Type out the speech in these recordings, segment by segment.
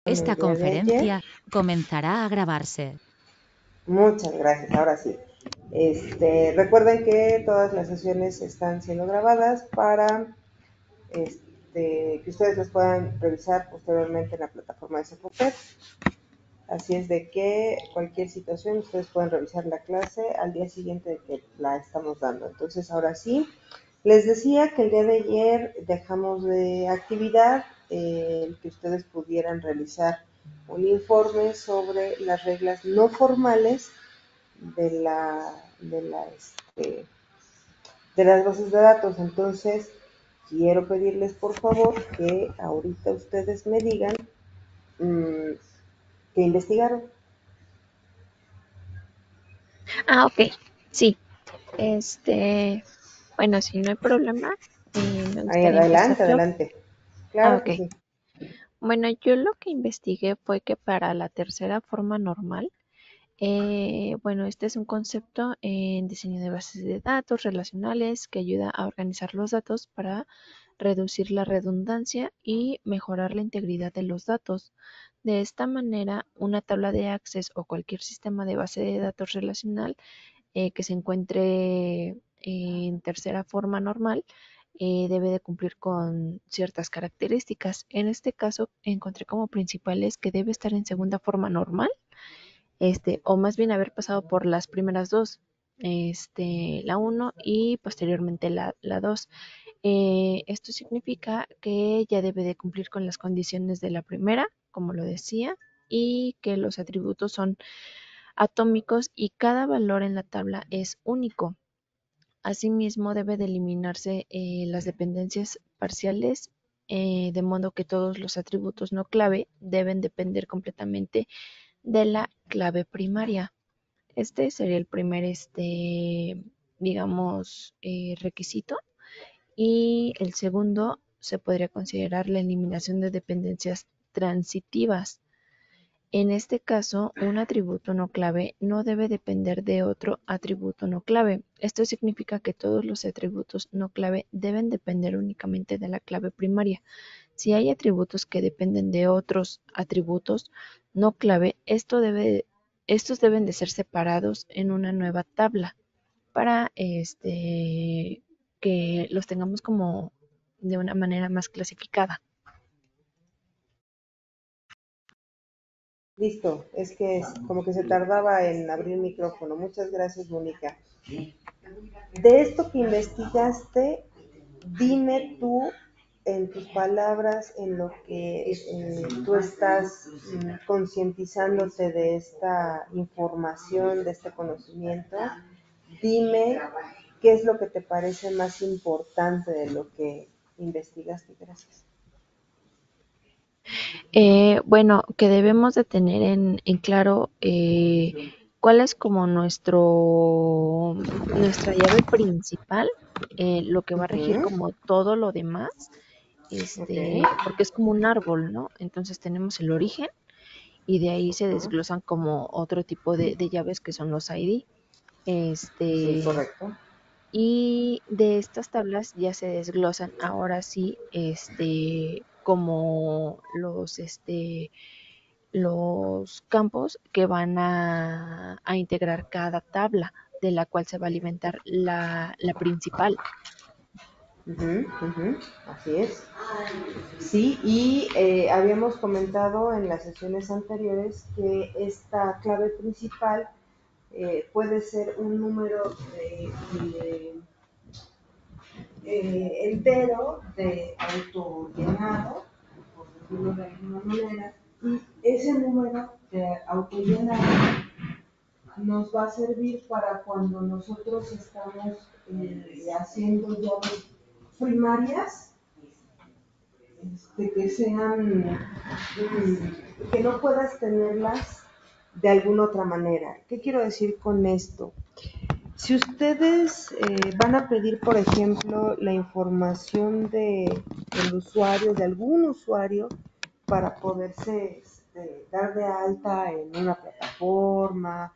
Esta El día de ayer. conferencia comenzará a grabarse. Muchas gracias, ahora sí. Recuerden que todas las sesiones están siendo grabadas para que ustedes las puedan revisar posteriormente en la plataforma de Secopet. Así es de que cualquier situación ustedes pueden revisar la clase al día siguiente de que la estamos dando. Entonces, ahora sí, les decía que el día de ayer dejamos de actividad que ustedes pudieran realizar un informe sobre las reglas no formales de las bases de datos. Entonces, quiero pedirles por favor que ahorita ustedes me digan qué investigaron. Ok, sí. Bueno, si no hay problema, me gustaría empezar Adelante, yo. adelante. Claro que Ok. sí. Bueno, yo lo que investigué fue que para la tercera forma normal, bueno, este es un concepto en diseño de bases de datos relacionales que ayuda a organizar los datos para reducir la redundancia y mejorar la integridad de los datos. De esta manera, una tabla de Access o cualquier sistema de base de datos relacional que se encuentre en tercera forma normal debe de cumplir con ciertas características. En este caso, encontré como principales que debe estar en segunda forma normal, o más bien haber pasado por las primeras dos, la uno y posteriormente la 2. Esto significa que ya debe de cumplir con las condiciones de la primera, como lo decía, y que los atributos son atómicos y cada valor en la tabla es único. Asimismo, debe de eliminarse las dependencias parciales, de modo que todos los atributos no clave deben depender completamente de la clave primaria. Este sería el primer, digamos, requisito. Y el segundo se podría considerar la eliminación de dependencias transitivas. En este caso, un atributo no clave no debe depender de otro atributo no clave. Esto significa que todos los atributos no clave deben depender únicamente de la clave primaria. Si hay atributos que dependen de otros atributos no clave, estos deben de ser separados en una nueva tabla para que los tengamos como de una manera más clasificada. Listo, es que como que se tardaba en abrir el micrófono. Muchas gracias, Mónica. De esto que investigaste, dime tú en tus palabras, en lo que tú estás concientizándote de esta información, de este conocimiento, dime qué es lo que te parece más importante de lo que investigaste. Gracias. Bueno, que debemos de tener en claro cuál es como nuestra llave principal, lo que va a regir Uh-huh. como todo lo demás, Ok. porque es como un árbol, ¿no? Entonces tenemos el origen y de ahí se Uh-huh. desglosan como otro tipo de llaves que son los ID. Sí, Este, correcto. y de estas tablas ya se desglosan ahora sí, como los campos que van a integrar cada tabla, de la cual se va a alimentar la principal. Uh-huh, uh-huh. Así es. Sí, y habíamos comentado en las sesiones anteriores que esta clave principal puede ser un número entero de autollenado, por decirlo de alguna manera, y ese número de autollenado nos va a servir para cuando nosotros estamos haciendo llaves primarias, que sean, que no puedas tenerlas de alguna otra manera. ¿Qué quiero decir con esto? Si ustedes van a pedir, por ejemplo, la información del usuario, de algún usuario, para poderse dar de alta en una plataforma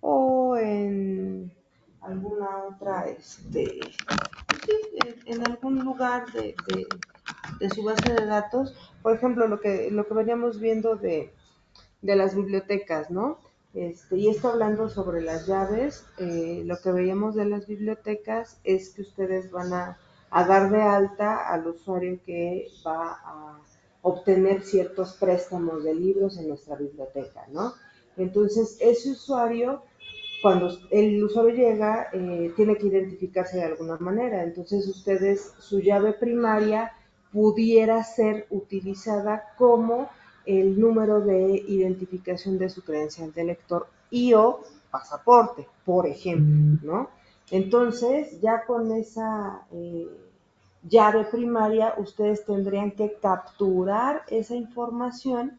o en alguna otra, sí, en algún lugar su base de datos. Por ejemplo, lo que veníamos viendo de las bibliotecas, ¿no? Y esto hablando sobre las llaves, lo que veíamos de las bibliotecas es que ustedes van a dar de alta al usuario que va a obtener ciertos préstamos de libros en nuestra biblioteca, ¿no? Entonces, ese usuario, cuando el usuario llega, tiene que identificarse de alguna manera. Entonces, ustedes, su llave primaria pudiera ser utilizada como el número de identificación de su credencial de lector y o pasaporte, por ejemplo, ¿no? Entonces, ya con esa llave primaria, ustedes tendrían que capturar esa información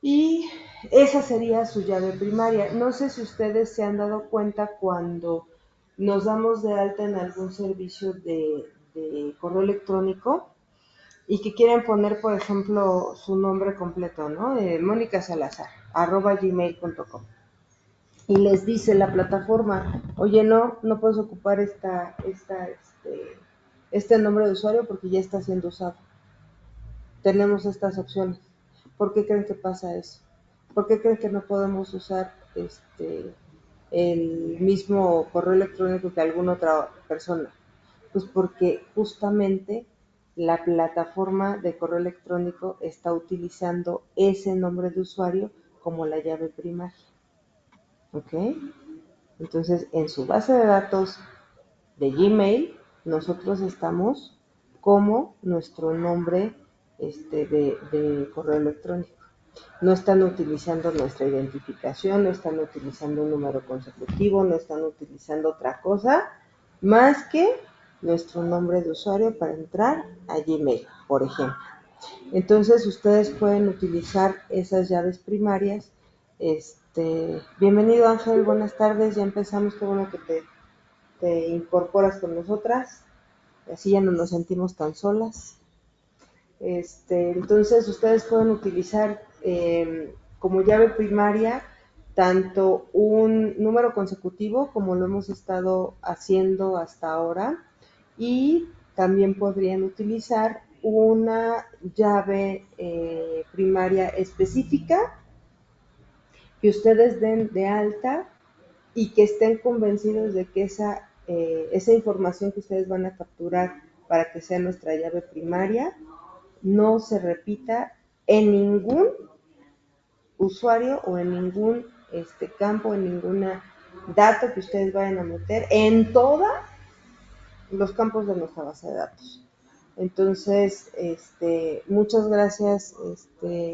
y esa sería su llave primaria. No sé si ustedes se han dado cuenta cuando nos damos de alta en algún servicio de correo electrónico y que quieren poner, por ejemplo, su nombre completo, ¿no? Mónica Salazar, @gmail.com. Y les dice la plataforma, oye, no puedes ocupar este nombre de usuario porque ya está siendo usado. Tenemos estas opciones. ¿Por qué creen que pasa eso? ¿Por qué creen que no podemos usar el mismo correo electrónico que alguna otra persona? Pues porque justamente la plataforma de correo electrónico está utilizando ese nombre de usuario como la llave primaria. ¿Ok? Entonces, en su base de datos de Gmail, nosotros estamos como nuestro nombre de correo electrónico. No están utilizando nuestra identificación, no están utilizando un número consecutivo, no están utilizando otra cosa más que nuestro nombre de usuario para entrar a Gmail, por ejemplo. Entonces ustedes pueden utilizar esas llaves primarias. Bienvenido Ángel, buenas tardes, ya empezamos, qué bueno que te incorporas con nosotras, así ya no nos sentimos tan solas. Entonces ustedes pueden utilizar como llave primaria tanto un número consecutivo como lo hemos estado haciendo hasta ahora y también podrían utilizar una llave primaria específica que ustedes den de alta y que estén convencidos de que esa información que ustedes van a capturar para que sea nuestra llave primaria no se repita en ningún usuario o en ningún campo, en ninguna dato que ustedes vayan a meter en todos los campos de nuestra base de datos. Entonces, muchas gracias,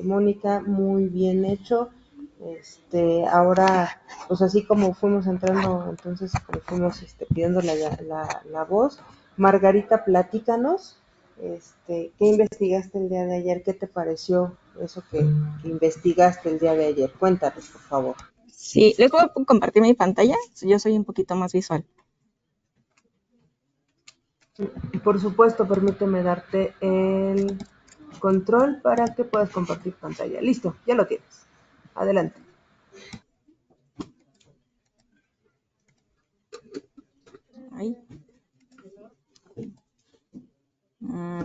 Mónica, muy bien hecho. Ahora, pues así como fuimos entrando, entonces como fuimos pidiendo la voz. Margarita, platícanos, ¿qué investigaste el día de ayer? ¿Qué te pareció eso que investigaste el día de ayer? Cuéntanos, por favor. Sí, les voy a compartir mi pantalla. Yo soy un poquito más visual. Por supuesto, permíteme darte el control para que puedas compartir pantalla. Listo, ya lo tienes. Adelante. Ahí.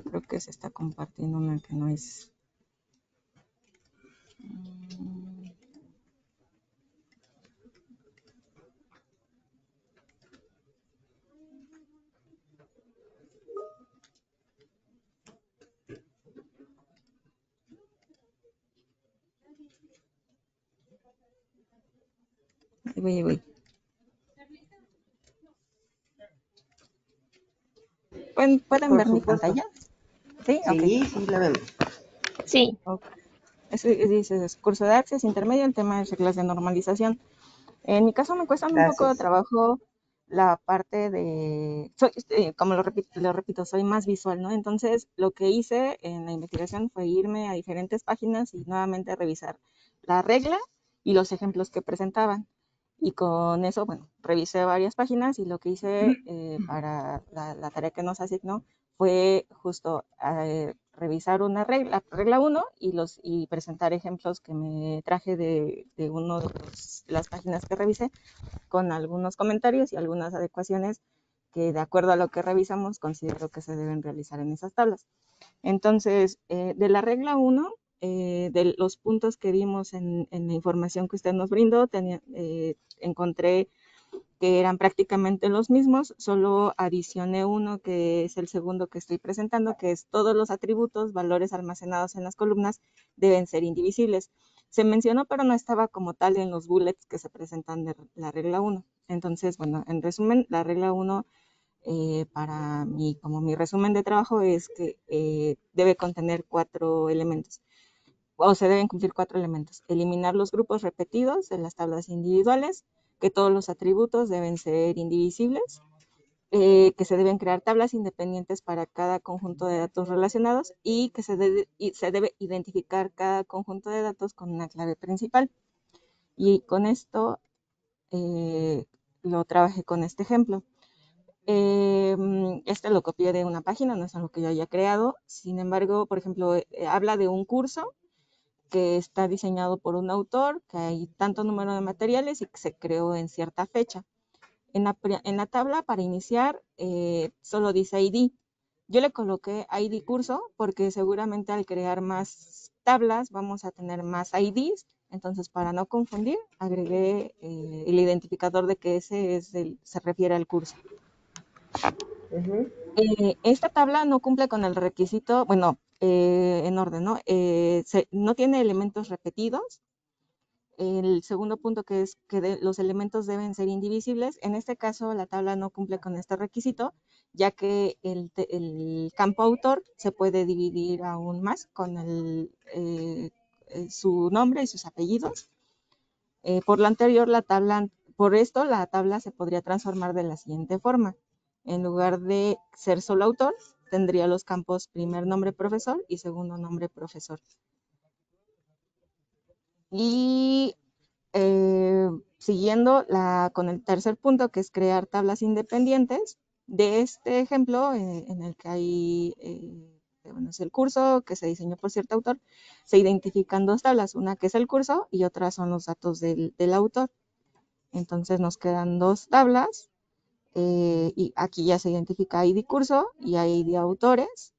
Creo que se está compartiendo una que no es. Ahí voy. ¿Pueden ver mi pantalla? Sí, okay. Sí, la vemos. Sí. Okay. Dice curso de Access intermedio, el tema es reglas de normalización. En mi caso me cuesta un poco de trabajo la parte de, como lo repito, soy más visual, ¿no? Entonces, lo que hice en la investigación fue irme a diferentes páginas y nuevamente revisar la regla y los ejemplos que presentaban. Y con eso, bueno, revisé varias páginas y lo que hice para la tarea que nos asignó fue justo revisar una regla 1 y presentar ejemplos que me traje de una de las páginas que revisé con algunos comentarios y algunas adecuaciones que de acuerdo a lo que revisamos considero que se deben realizar en esas tablas. Entonces, de la regla 1, de los puntos que vimos en la información que usted nos brindó, encontré que eran prácticamente los mismos, solo adicioné uno que es el segundo que estoy presentando, que es todos los atributos, valores almacenados en las columnas deben ser indivisibles. Se mencionó, pero no estaba como tal en los bullets que se presentan de la regla 1. Entonces, bueno, en resumen, la regla 1 para mí, como mi resumen de trabajo, es que debe contener 4 elementos, o se deben cumplir 4 elementos. Eliminar los grupos repetidos de las tablas individuales, que todos los atributos deben ser indivisibles, que se deben crear tablas independientes para cada conjunto de datos relacionados y que se debe identificar cada conjunto de datos con una clave principal. Y con esto lo trabajé con este ejemplo. Este lo copié de una página, no es algo que yo haya creado. Sin embargo, por ejemplo, habla de un curso que está diseñado por un autor, que hay tanto número de materiales y que se creó en cierta fecha. En la tabla para iniciar solo dice ID. Yo le coloqué ID curso porque seguramente al crear más tablas vamos a tener más IDs. Entonces, para no confundir, agregué el identificador de que ese se refiere al curso. Esta tabla no cumple con el requisito, bueno, en orden, ¿no? No tiene elementos repetidos. El segundo punto, que es que los elementos deben ser indivisibles. En este caso, la tabla no cumple con este requisito, ya que el campo autor se puede dividir aún más con su nombre y sus apellidos. Por lo anterior, por esto, la tabla se podría transformar de la siguiente forma. En lugar de ser solo autor, tendría los campos primer nombre profesor y segundo nombre profesor. Y siguiendo con el tercer punto, que es crear tablas independientes, de este ejemplo en el que hay, bueno, es el curso que se diseñó por cierto autor, se identifican 2 tablas, una que es el curso y otra son los datos del autor. Entonces nos quedan 2 tablas y aquí ya se identifica ID curso y ID autores.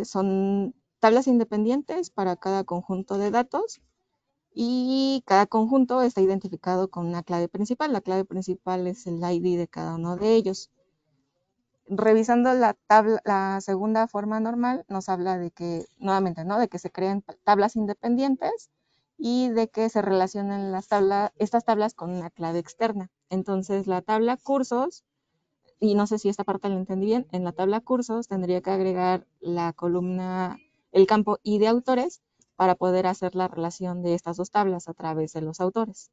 Son tablas independientes para cada conjunto de datos y cada conjunto está identificado con una clave principal. La clave principal es el ID de cada uno de ellos. Revisando la segunda forma normal, nos habla de que, nuevamente, ¿no? De que se creen tablas independientes y de que se relacionen estas tablas con una clave externa. Entonces, la tabla cursos, y no sé si esta parte la entendí bien, en la tabla cursos tendría que agregar la columna, el campo y de autores para poder hacer la relación de estas 2 tablas a través de los autores.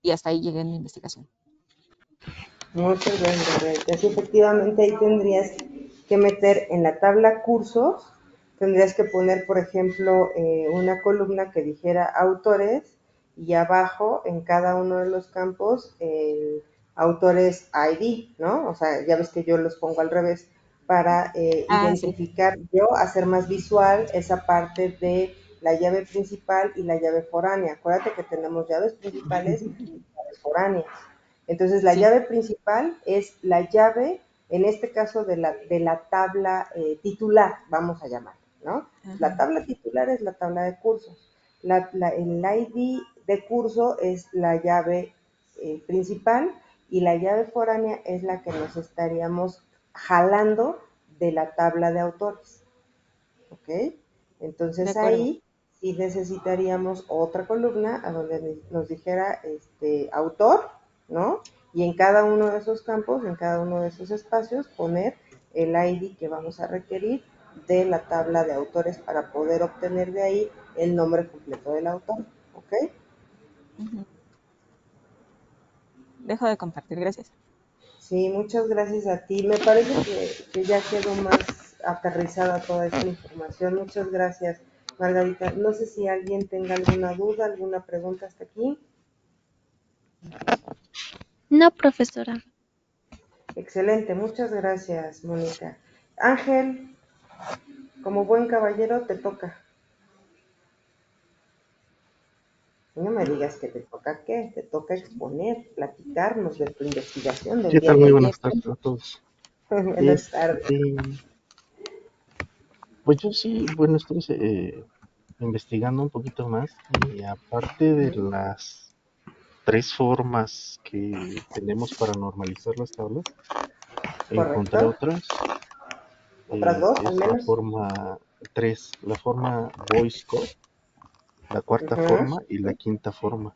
Y hasta ahí llegué en mi investigación. Muchas gracias, Margarita. Sí, efectivamente ahí tendrías que meter en la tabla cursos, tendrías que poner, por ejemplo, una columna que dijera autores y abajo en cada uno de los campos el autores ID, ¿no? O sea, ya ves que yo los pongo al revés para identificar, sí, yo hacer más visual esa parte de la llave principal y la llave foránea. Acuérdate que tenemos llaves principales y llaves foráneas. Entonces, la llave principal es la llave, en este caso, de la tabla titular, vamos a llamar, ¿no? La tabla titular es la tabla de cursos. El ID de curso es la llave principal y la llave foránea es la que nos estaríamos jalando de la tabla de autores, ¿ok? Entonces ahí sí necesitaríamos otra columna a donde nos dijera autor, ¿no? Y en cada uno de esos campos, en cada uno de esos espacios, poner el ID que vamos a requerir de la tabla de autores para poder obtener de ahí el nombre completo del autor, ¿ok? Dejo de compartir, gracias. Sí, muchas gracias a ti. Me parece que ya quedó más aterrizada toda esta información. Muchas gracias, Margarita. No sé si alguien tenga alguna duda, alguna pregunta hasta aquí. No, profesora. Excelente, muchas gracias, Mónica. Ángel, como buen caballero, te toca. No me digas que te toca qué, te toca exponer, platicarnos de tu investigación del ¿Qué día tal? de Muy ayer. buenas tardes a todos. Buenas tardes. Pues yo sí, bueno, estoy investigando un poquito más y aparte de las tres formas que tenemos para normalizar las tablas, encontré ¿Correcto? otras. ¿Otras dos al Es la menos? forma 3, la forma Voice Code, la cuarta Ujú, forma y la quinta forma.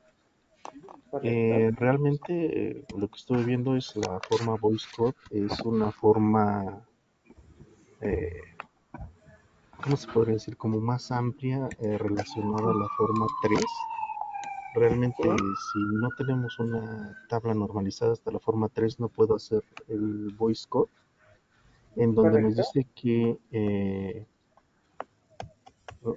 correcto. Realmente lo que estuve viendo es la forma Voice Code, es una forma, eh, ¿cómo se podría decir? Como más amplia relacionada a la forma 3. Sí, Realmente si no tenemos una tabla normalizada hasta la forma 3 no puedo hacer el Voice Code, en donde nos correcto. dice que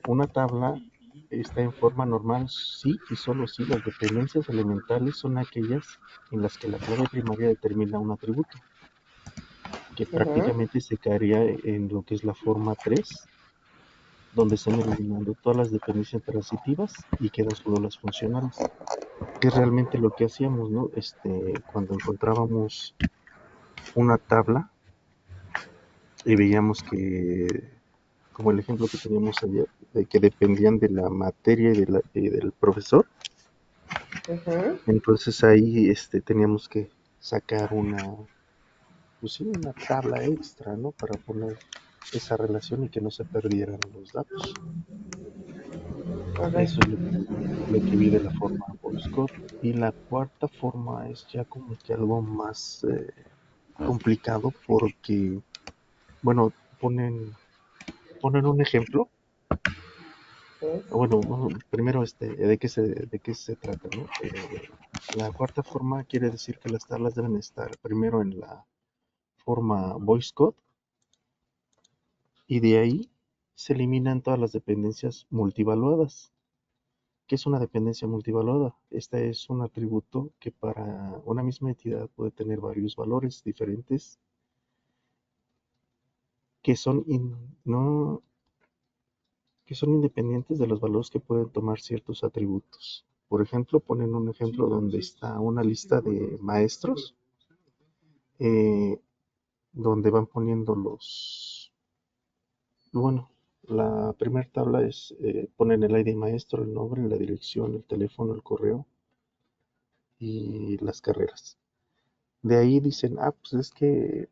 una tabla está en forma normal si y solo si las dependencias elementales son aquellas en las que la clave primaria determina un atributo, que Ujú, prácticamente se caería en lo que es la forma 3, donde están eliminando todas las dependencias transitivas y quedan solo las funcionales, que es realmente lo que hacíamos, ¿no? Cuando encontrábamos una tabla y veíamos que, como el ejemplo que teníamos ayer, de que dependían de la materia y del profesor. ujú. Entonces ahí teníamos que sacar pues sí, una tabla extra, ¿no? Para poner esa relación y que no se perdieran los datos. Eso Correcto. es lo que vi de la forma Voice Code. Y la cuarta forma es ya como que algo más complicado porque, bueno, ponen un ejemplo. Sí. Bueno, primero de qué se trata, ¿no? La cuarta forma quiere decir que las tablas deben estar primero en la forma Voice Code y de ahí se eliminan todas las dependencias multivaluadas. ¿Qué es una dependencia multivaluada? Esta es un atributo que para una misma entidad puede tener varios valores diferentes que son, no, que son independientes de los valores que pueden tomar ciertos atributos. Por ejemplo, ponen un ejemplo donde está una lista de maestros, eh, donde van poniendo bueno, la primera tabla es, ponen el ID maestro, el nombre, la dirección, el teléfono, el correo y las carreras. De ahí dicen, pues es que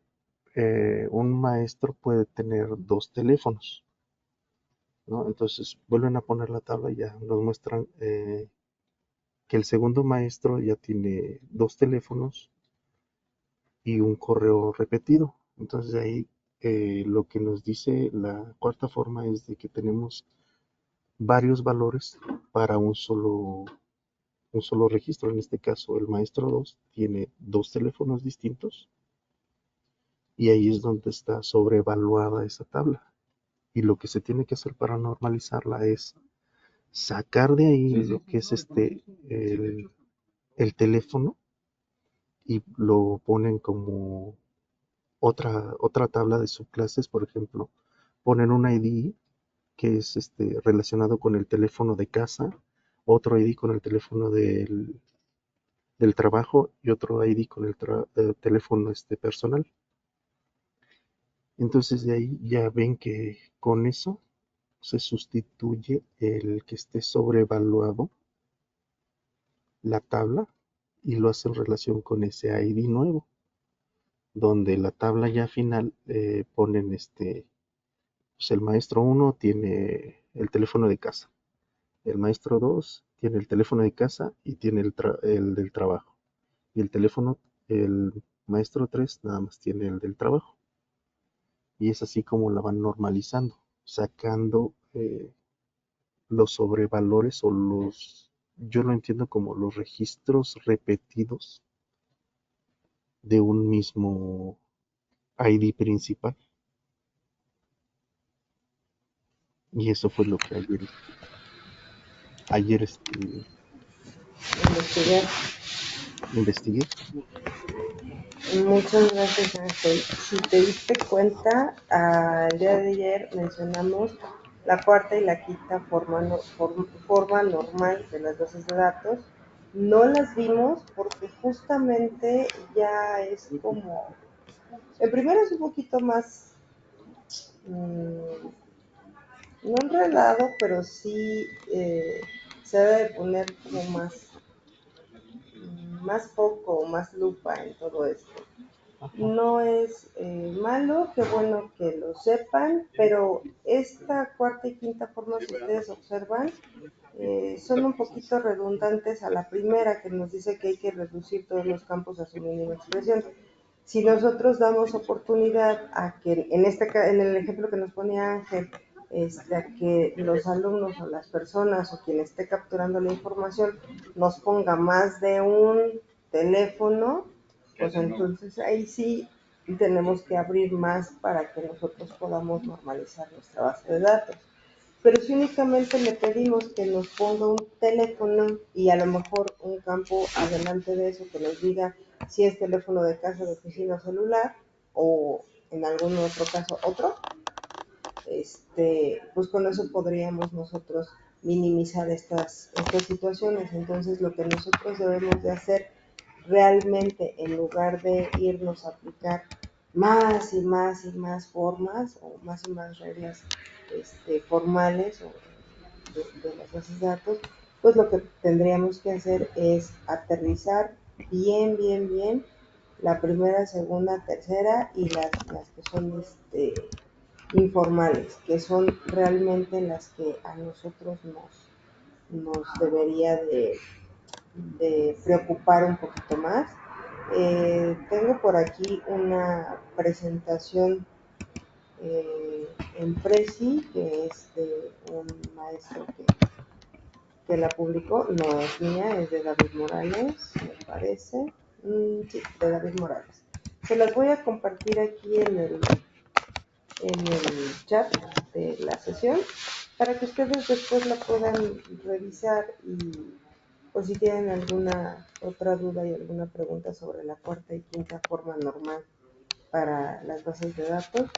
un maestro puede tener dos teléfonos, ¿no? Entonces vuelven a poner la tabla y ya nos muestran que el segundo maestro ya tiene dos teléfonos y un correo repetido. Entonces de ahí lo que nos dice la cuarta forma es de que tenemos varios valores para un solo registro. En este caso, el maestro 2 tiene dos teléfonos distintos y ahí es donde está sobrevaluada esa tabla. Y lo que se tiene que hacer para normalizarla es sacar de ahí lo que es el teléfono y lo ponen como otra tabla de subclases. Por ejemplo, ponen un ID que es relacionado con el teléfono de casa, otro ID con el teléfono del trabajo y otro ID con el teléfono personal. Entonces de ahí ya ven que con eso se sustituye el que esté sobrevaluado la tabla y lo hace en relación con ese ID nuevo, donde la tabla ya final ponen pues el maestro 1 tiene el teléfono de casa, el maestro 2 tiene el teléfono de casa y tiene el del trabajo, y el maestro 3 nada más tiene el del trabajo. Y es así como la van normalizando, sacando los sobrevalores yo lo entiendo como los registros repetidos de un mismo ID principal. Y eso fue lo que ayer Investigar. investigué. Muchas gracias, Ángel. Si te diste cuenta, el día de ayer mencionamos la cuarta y la quinta forma normal de las bases de datos. No las vimos porque justamente ya es como, el primero es un poquito más, no enredado, pero sí se debe de poner como más foco, más lupa en todo esto. No es malo, qué bueno que lo sepan, pero esta cuarta y quinta forma, si ustedes observan, son un poquito redundantes a la primera, que nos dice que hay que reducir todos los campos a su mínima expresión. Si nosotros damos oportunidad a que, en el ejemplo que nos ponía Ángel, a que los alumnos o las personas o quien esté capturando la información nos ponga más de un teléfono, pues entonces ahí sí tenemos que abrir más para que nosotros podamos normalizar nuestra base de datos. Pero si únicamente le pedimos que nos ponga un teléfono y a lo mejor un campo adelante de eso que nos diga si es teléfono de casa, de oficina o celular, o en algún otro caso otro, pues con eso podríamos nosotros minimizar estas situaciones. Entonces lo que nosotros debemos de hacer realmente, en lugar de irnos a aplicar más y más y más formas o más y más reglas formales o de las bases de datos, pues lo que tendríamos que hacer es aterrizar bien la primera, segunda, tercera y las que son informales, que son realmente las que a nosotros nos debería de preocupar un poquito más. Tengo por aquí una presentación en Prezi, que es de un maestro que la publicó, no es mía, es de David Morales, me parece. Sí, de David Morales. Se las voy a compartir aquí en el chat de la sesión para que ustedes después la puedan revisar y por si tienen alguna otra duda y alguna pregunta sobre la cuarta y quinta forma normal para las bases de datos.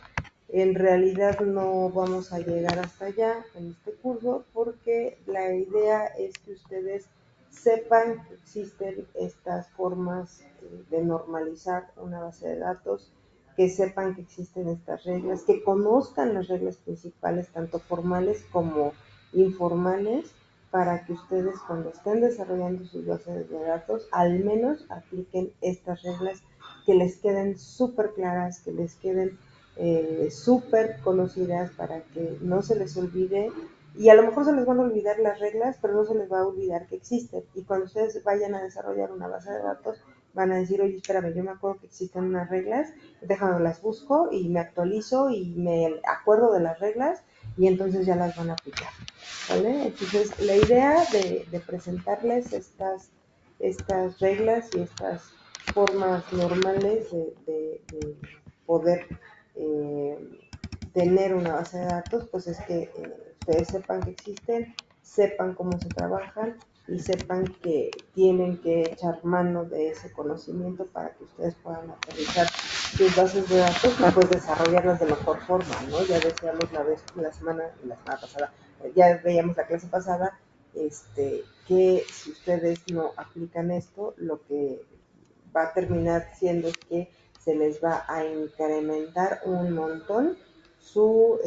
En realidad no vamos a llegar hasta allá en este curso porque la idea es que ustedes sepan que existen estas formas de normalizar una base de datos, que sepan que existen estas reglas, que conozcan las reglas principales, tanto formales como informales, para que ustedes cuando estén desarrollando sus bases de datos, al menos apliquen estas reglas, que les queden súper claras, que les queden súper conocidas para que no se les olvide. Y a lo mejor se les van a olvidar las reglas, pero no se les va a olvidar que existen. Y cuando ustedes vayan a desarrollar una base de datos, van a decir, oye, espérame, yo me acuerdo que existen unas reglas, déjame las busco y me actualizo y me acuerdo de las reglas y entonces ya las van a aplicar. ¿Vale? Entonces, la idea de presentarles estas reglas y estas formas normales de poder tener una base de datos, pues es que ustedes sepan que existen, sepan cómo se trabajan y sepan que tienen que echar mano de ese conocimiento para que ustedes puedan aterrizar sus bases de datos y pues desarrollarlas de mejor forma, ¿no? Ya decíamos la semana pasada, ya veíamos la clase pasada, que si ustedes no aplican esto, lo que va a terminar siendo que se les va a incrementar un montón su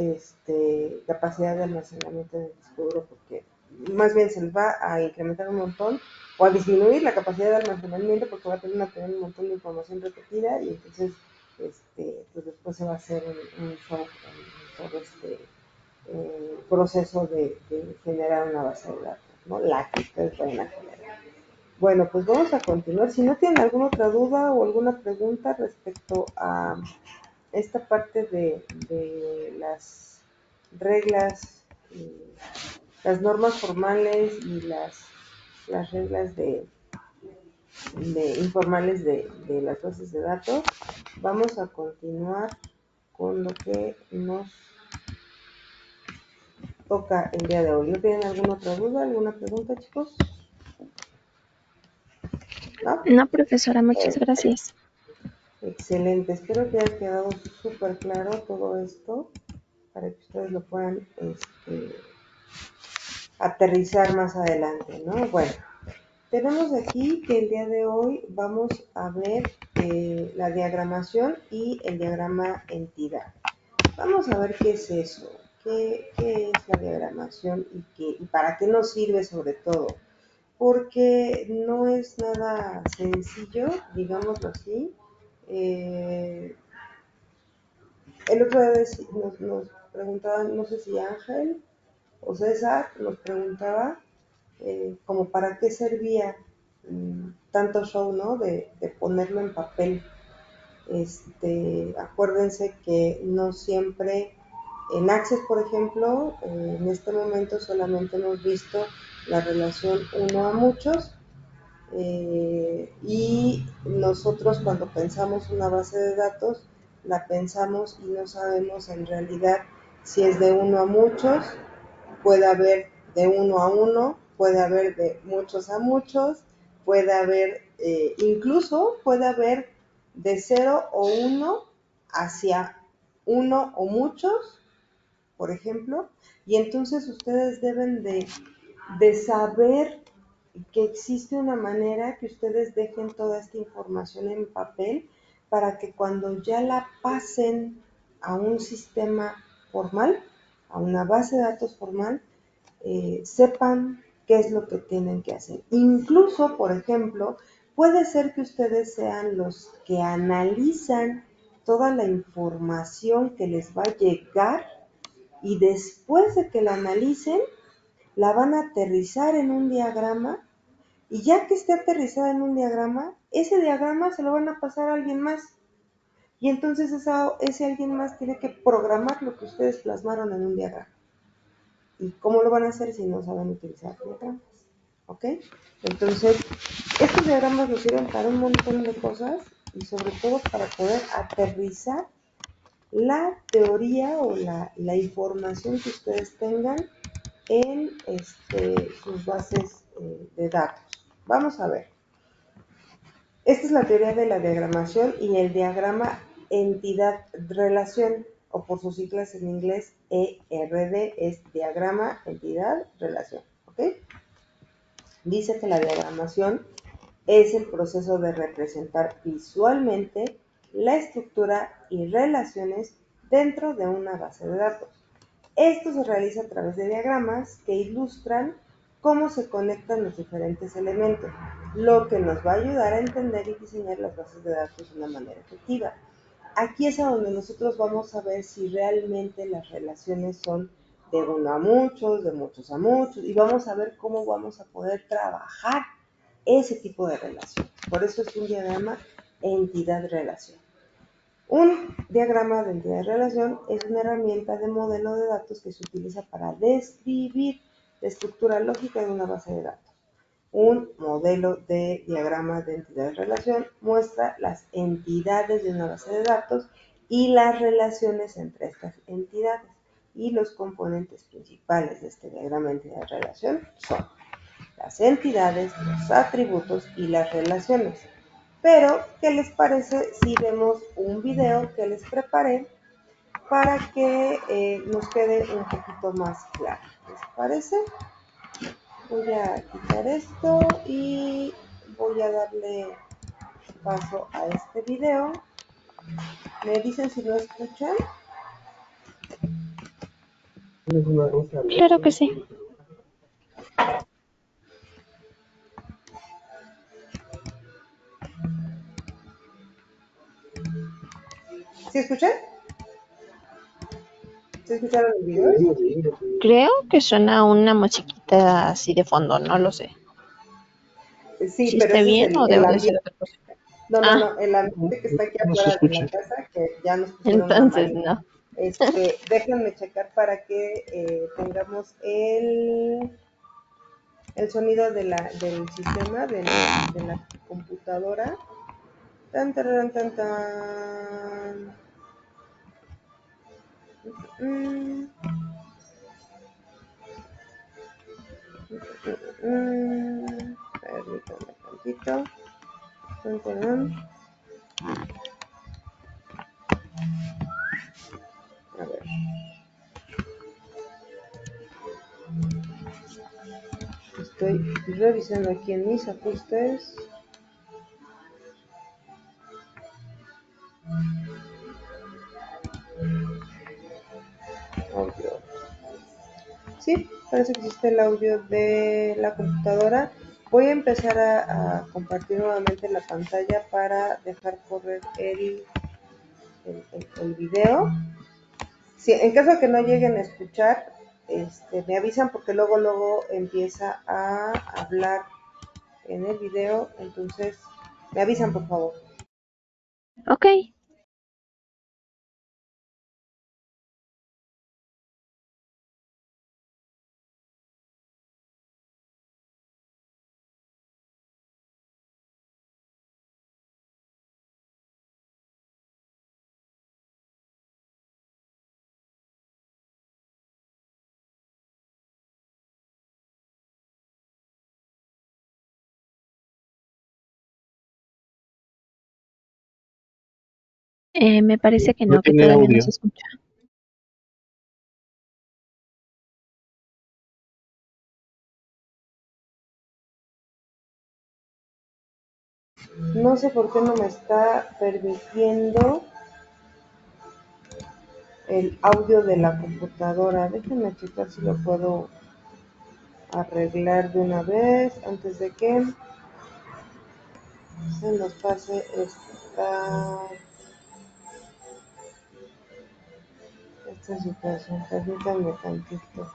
capacidad de almacenamiento del disco duro, porque más bien se les va a incrementar un montón o a disminuir la capacidad de almacenamiento porque va a tener un montón de información repetida y entonces pues después se va a hacer un show en todo proceso de generar una base de datos, ¿no? La que ustedes vayan a generar. Bueno, pues vamos a continuar. Si no tienen alguna otra duda o alguna pregunta respecto a esta parte de las reglas, las normas formales y las reglas informales de las bases de datos, vamos a continuar con lo que nos toca el día de hoy. ¿No tienen alguna otra duda, alguna pregunta, chicos? ¿No? No, profesora, muchas Perfecto. gracias. Excelente, espero que haya quedado súper claro todo esto. para que ustedes lo puedan aterrizar más adelante, ¿no? Bueno, tenemos aquí que el día de hoy vamos a ver la diagramación y el diagrama entidad. Vamos a ver qué es eso, qué es la diagramación y para qué nos sirve sobre todo, porque no es nada sencillo, digámoslo así. El otro día nos preguntaban, no sé si Ángel o César nos preguntaba como para qué servía tanto show, ¿no? De ponerlo en papel. Acuérdense que no siempre, en Access, por ejemplo, en este momento solamente hemos visto la relación uno a muchos, y nosotros cuando pensamos una base de datos, la pensamos y no sabemos en realidad si es de uno a muchos, puede haber de uno a uno, puede haber de muchos a muchos, puede haber, incluso puede haber de 0 o 1 hacia uno o muchos, por ejemplo, y entonces ustedes deben de saber que existe una manera que ustedes dejen toda esta información en papel para que cuando ya la pasen a un sistema formal, a una base de datos formal, sepan qué es lo que tienen que hacer. Incluso, por ejemplo, puede ser que ustedes sean los que analizan toda la información que les va a llegar y después de que la analicen, la van a aterrizar en un diagrama y ya que esté aterrizada en un diagrama, ese diagrama se lo van a pasar a alguien más. Y entonces ese alguien más tiene que programar lo que ustedes plasmaron en un diagrama. ¿Y cómo lo van a hacer si no saben utilizar diagramas? ¿Ok? Entonces, estos diagramas nos sirven para un montón de cosas y sobre todo para poder aterrizar la teoría o la información que ustedes tengan en sus bases de datos. Vamos a ver. Esta es la teoría de la diagramación y el diagrama entidad-relación, o por sus siglas en inglés ERD, es diagrama, entidad, relación. ¿Ok? Dice que la diagramación es el proceso de representar visualmente la estructura y relaciones dentro de una base de datos. Esto se realiza a través de diagramas que ilustran cómo se conectan los diferentes elementos, lo que nos va a ayudar a entender y diseñar las bases de datos de una manera efectiva. Aquí es a donde nosotros vamos a ver si realmente las relaciones son de uno a muchos, de muchos a muchos, y vamos a ver cómo vamos a poder trabajar ese tipo de relación. Por eso es un diagrama entidad-relación. Un diagrama de entidad-relación es una herramienta de modelo de datos que se utiliza para describir la estructura lógica de una base de datos. Un modelo de diagrama de entidad-relación muestra las entidades de una base de datos y las relaciones entre estas entidades. Y los componentes principales de este diagrama de entidad-relación son las entidades, los atributos y las relaciones. Pero, ¿qué les parece si vemos un video que les preparé para que nos quede un poquito más claro? ¿Les parece? Voy a quitar esto y voy a darle paso a este video. ¿Me dicen si lo escuchan? Claro que sí. ¿Sí escuchan? ¿Sí escucharon el video? Creo que suena una musiquita así de fondo, no lo sé. Sí, ¿Sí pero está ese es bien o el debo de ser ambiente. otra cosa? No, Ah, el ambiente que está aquí No se afuera de la escucha. casa, que ya nos pusieron una entonces malla. no. Déjenme checar para que tengamos el sonido del sistema, de la computadora. Tan, tan, tan, tan. Mm, Permítanme tantito. Tan, tan. A ver. Estoy revisando aquí en mis ajustes. Audio. Sí, parece que existe el audio de la computadora. Voy a empezar a compartir nuevamente la pantalla para dejar correr el video. Si, en caso de que no lleguen a escuchar, me avisan porque luego empieza a hablar en el video, entonces me avisan por favor. Ok. Me parece que No no, que tiene todavía no audio. se escucha. No sé por qué no me está permitiendo el audio de la computadora. Déjenme checar si lo puedo arreglar de una vez antes de que se nos pase esta situación. Permítanme tantito.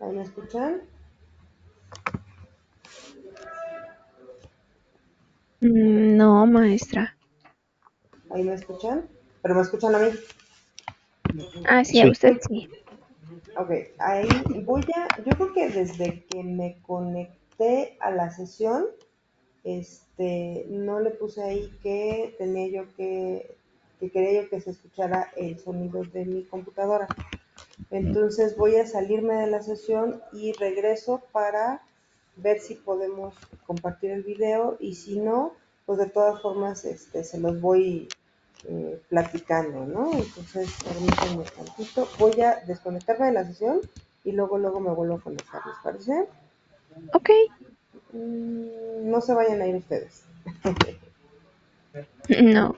¿Ahí me escuchan? No, maestra. ¿Ahí me escuchan? ¿Pero me escuchan a mí? Ah, sí, a Sí. usted sí. Ok, ahí yo creo que desde que me conecté a la sesión, no le puse ahí que quería yo que se escuchara el sonido de mi computadora. Entonces voy a salirme de la sesión y regreso para ver si podemos compartir el video y si no, pues de todas formas se los voy platicando, ¿no? Entonces, permítanme un tantito. Voy a desconectarme de la sesión y luego me vuelvo a conectar, ¿les parece? Ok. No se vayan a ir ustedes. No.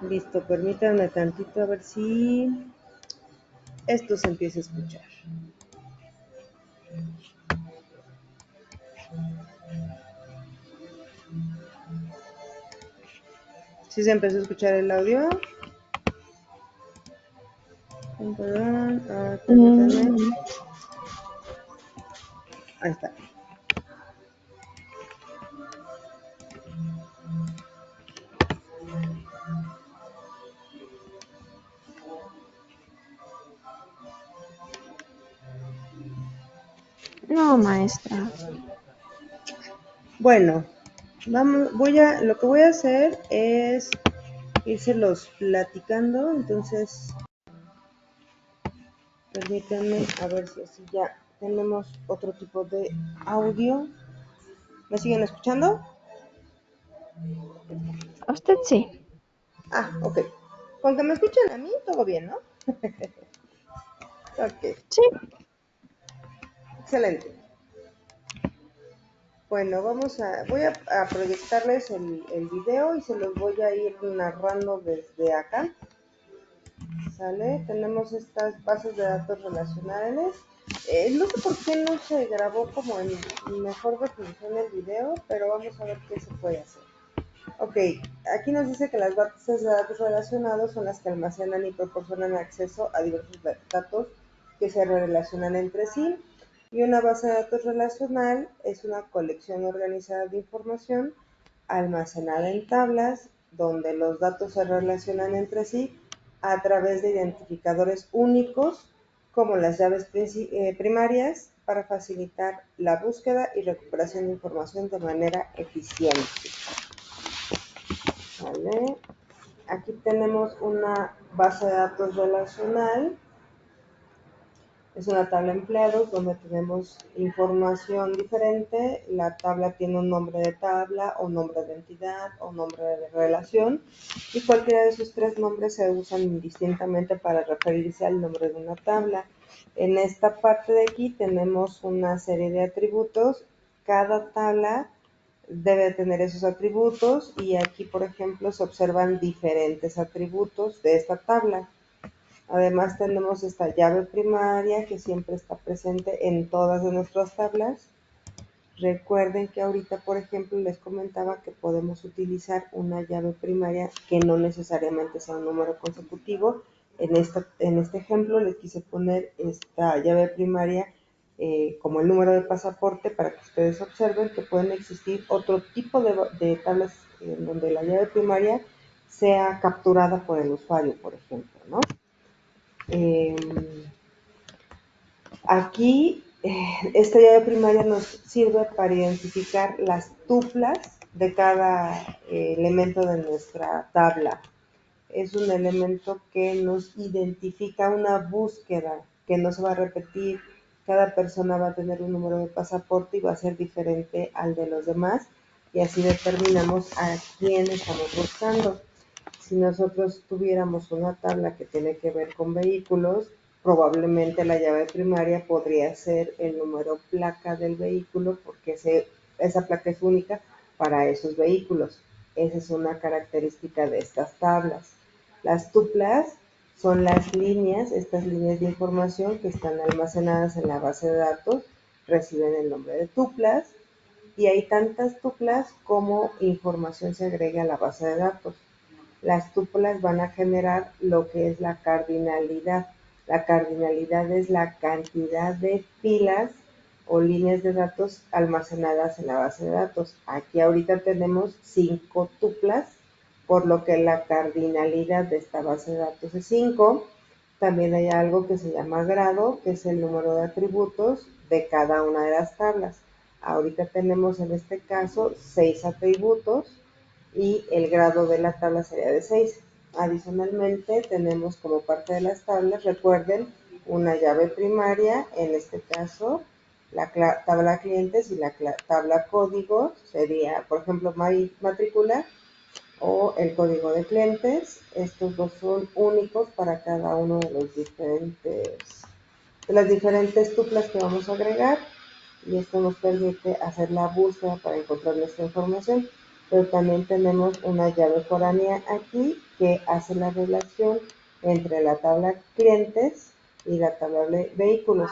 Listo, permítanme tantito a ver si esto se empieza a escuchar. ¿Sí se empezó a escuchar el audio? Perdón, permítanme. Ahí está. No, maestra. Bueno, lo que voy a hacer es irselos platicando, entonces permítanme a ver si así ya tenemos otro tipo de audio. ¿Me siguen escuchando? A usted sí. Ok. Con que me escuchen a mí, todo bien, ¿no? Ok, Sí. excelente. Bueno, voy a proyectarles el video y se los voy a ir narrando desde acá. ¿Sale? Tenemos estas bases de datos relacionales. No sé por qué no se grabó como en mejor definición el video, pero vamos a ver qué se puede hacer. Ok, aquí nos dice que las bases de datos relacionados son las que almacenan y proporcionan acceso a diversos datos que se relacionan entre sí. Y una base de datos relacional es una colección organizada de información almacenada en tablas donde los datos se relacionan entre sí a través de identificadores únicos como las llaves primarias para facilitar la búsqueda y recuperación de información de manera eficiente. ¿Vale? Aquí tenemos una base de datos relacional. Es una tabla de empleados donde tenemos información diferente. La tabla tiene un nombre de tabla o nombre de entidad o nombre de relación y cualquiera de esos tres nombres se usan indistintamente para referirse al nombre de una tabla. En esta parte de aquí tenemos una serie de atributos. Cada tabla debe tener esos atributos y aquí, por ejemplo, se observan diferentes atributos de esta tabla. Además tenemos esta llave primaria que siempre está presente en todas de nuestras tablas. Recuerden que ahorita, por ejemplo, les comentaba que podemos utilizar una llave primaria que no necesariamente sea un número consecutivo. En este ejemplo les quise poner esta llave primaria como el número de pasaporte para que ustedes observen que pueden existir otro tipo de tablas en donde la llave primaria sea capturada por el usuario, por ejemplo, ¿no? Aquí, esta llave primaria nos sirve para identificar las tuplas de cada elemento de nuestra tabla. Es un elemento que nos identifica una búsqueda que no se va a repetir. Cada persona va a tener un número de pasaporte y va a ser diferente al de los demás y así determinamos a quién estamos buscando. Si nosotros tuviéramos una tabla que tiene que ver con vehículos, probablemente la llave primaria podría ser el número placa del vehículo porque esa placa es única para esos vehículos. Esa es una característica de estas tablas. Las tuplas son las líneas, estas líneas de información que están almacenadas en la base de datos, reciben el nombre de tuplas y hay tantas tuplas como información se agrega a la base de datos. Las tuplas van a generar lo que es la cardinalidad. La cardinalidad es la cantidad de filas o líneas de datos almacenadas en la base de datos. Aquí ahorita tenemos 5 tuplas, por lo que la cardinalidad de esta base de datos es 5. También hay algo que se llama grado, que es el número de atributos de cada una de las tablas. Ahorita tenemos en este caso 6 atributos y el grado de la tabla sería de 6. Adicionalmente, tenemos como parte de las tablas, recuerden, una llave primaria, en este caso, la tabla clientes y la tabla código, sería, por ejemplo, matrícula o el código de clientes. Estos dos son únicos para cada uno de las diferentes tuplas que vamos a agregar y esto nos permite hacer la búsqueda para encontrar nuestra información. Pero también tenemos una llave foránea aquí que hace la relación entre la tabla clientes y la tabla de vehículos.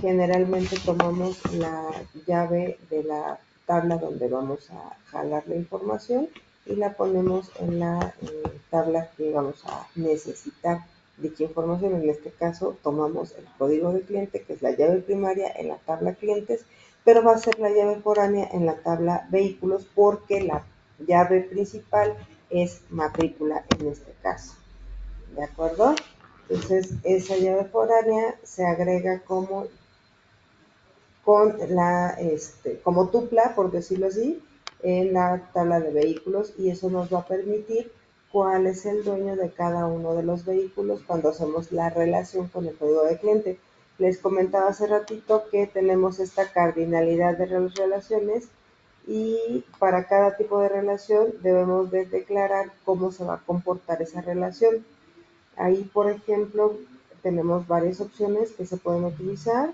Generalmente tomamos la llave de la tabla donde vamos a jalar la información y la ponemos en la tabla que vamos a necesitar dicha información. En este caso tomamos el código de cliente, que es la llave primaria en la tabla clientes, pero va a ser la llave foránea en la tabla vehículos porque la llave principal es matrícula en este caso. ¿De acuerdo? Entonces esa llave foránea se agrega como con como tupla, por decirlo así, en la tabla de vehículos, y eso nos va a permitir cuál es el dueño de cada uno de los vehículos cuando hacemos la relación con el código de cliente. Les comentaba hace ratito que tenemos esta cardinalidad de las relaciones y para cada tipo de relación debemos de declarar cómo se va a comportar esa relación. Ahí, por ejemplo, tenemos varias opciones que se pueden utilizar.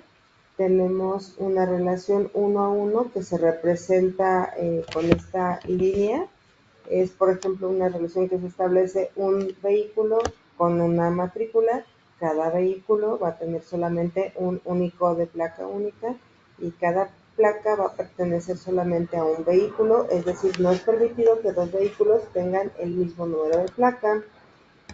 Tenemos una relación uno a uno que se representa con esta línea. Es, por ejemplo, una relación que se establece un vehículo con una matrícula. Cada vehículo va a tener solamente un único de placa única y cada placa va a pertenecer solamente a un vehículo, es decir, no es permitido que dos vehículos tengan el mismo número de placa.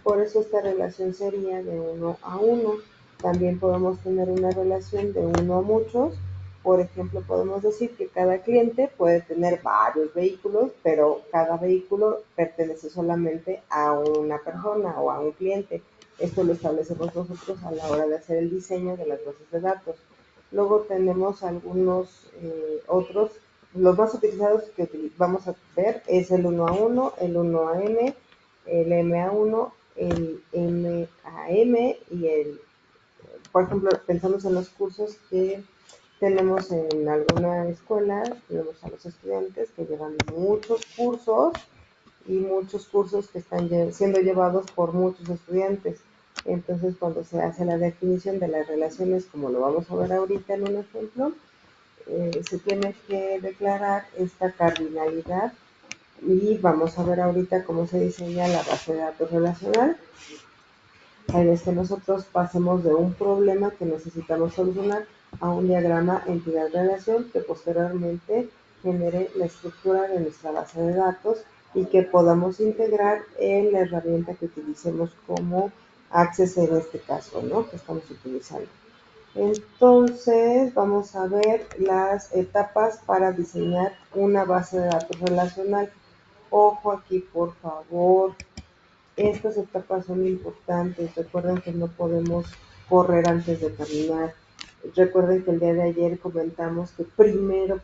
Por eso esta relación sería de uno a uno. También podemos tener una relación de uno a muchos. Por ejemplo, podemos decir que cada cliente puede tener varios vehículos, pero cada vehículo pertenece solamente a una persona o a un cliente. Esto lo establecemos nosotros a la hora de hacer el diseño de las bases de datos. Luego tenemos algunos otros. Los más utilizados que vamos a ver es el 1 a 1, el 1 a M, el MA1, el MAM y por ejemplo, pensamos en los cursos que tenemos en alguna escuela, tenemos a los estudiantes que llevan muchos cursos y muchos cursos que están siendo llevados por muchos estudiantes. Entonces, cuando se hace la definición de las relaciones, como lo vamos a ver ahorita en un ejemplo, se tiene que declarar esta cardinalidad y vamos a ver ahorita cómo se diseña la base de datos relacional. Hay veces que nosotros pasemos de un problema que necesitamos solucionar a un diagrama entidad-relación que posteriormente genere la estructura de nuestra base de datos y que podamos integrar en la herramienta que utilicemos como Access en este caso, ¿no? Que estamos utilizando. Entonces, vamos a ver las etapas para diseñar una base de datos relacional. Ojo aquí, por favor. Estas etapas son importantes. Recuerden que no podemos correr antes de caminar. Recuerden que el día de ayer comentamos que primero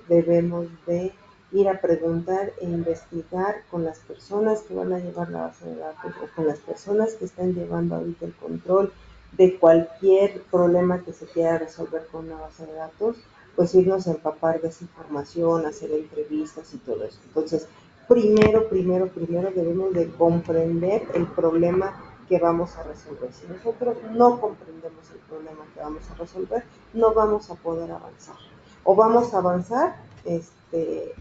debemos de ir a preguntar e investigar con las personas que van a llevar la base de datos o con las personas que están llevando ahorita el control de cualquier problema que se quiera resolver con una base de datos, pues irnos a empapar de esa información, hacer entrevistas y todo eso. Entonces, primero debemos de comprender el problema que vamos a resolver. Si nosotros no comprendemos el problema que vamos a resolver, no vamos a poder avanzar. O vamos a avanzar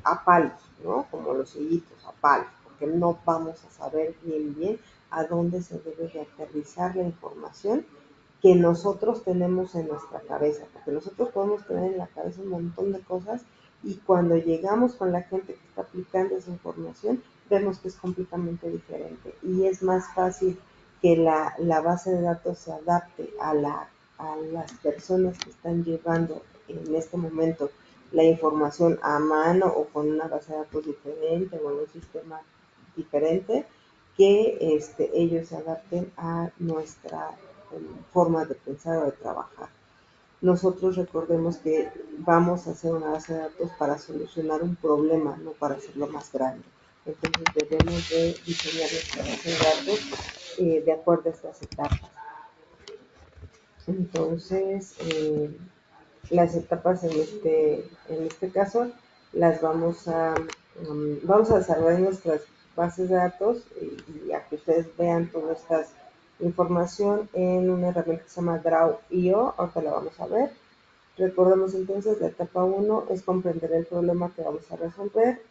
a palos, ¿no? Como los hillitos, a palos, porque no vamos a saber bien a dónde se debe de aterrizar la información que nosotros tenemos en nuestra cabeza, porque nosotros podemos tener en la cabeza un montón de cosas y cuando llegamos con la gente que está aplicando esa información, vemos que es completamente diferente y es más fácil que la base de datos se adapte a las personas que están llevando en este momento la información a mano o con una base de datos diferente o en un sistema diferente, que ellos se adapten a nuestra forma de pensar o de trabajar. Nosotros recordemos que vamos a hacer una base de datos para solucionar un problema, no para hacerlo más grande. Entonces debemos de diseñar nuestra base de datos de acuerdo a estas etapas. Entonces, las etapas en este caso las vamos a desarrollar nuestras bases de datos y a que ustedes vean toda esta información en una herramienta que se llama Draw.io. Ahorita la vamos a ver. Recordemos entonces, la etapa 1 es comprender el problema que vamos a resolver.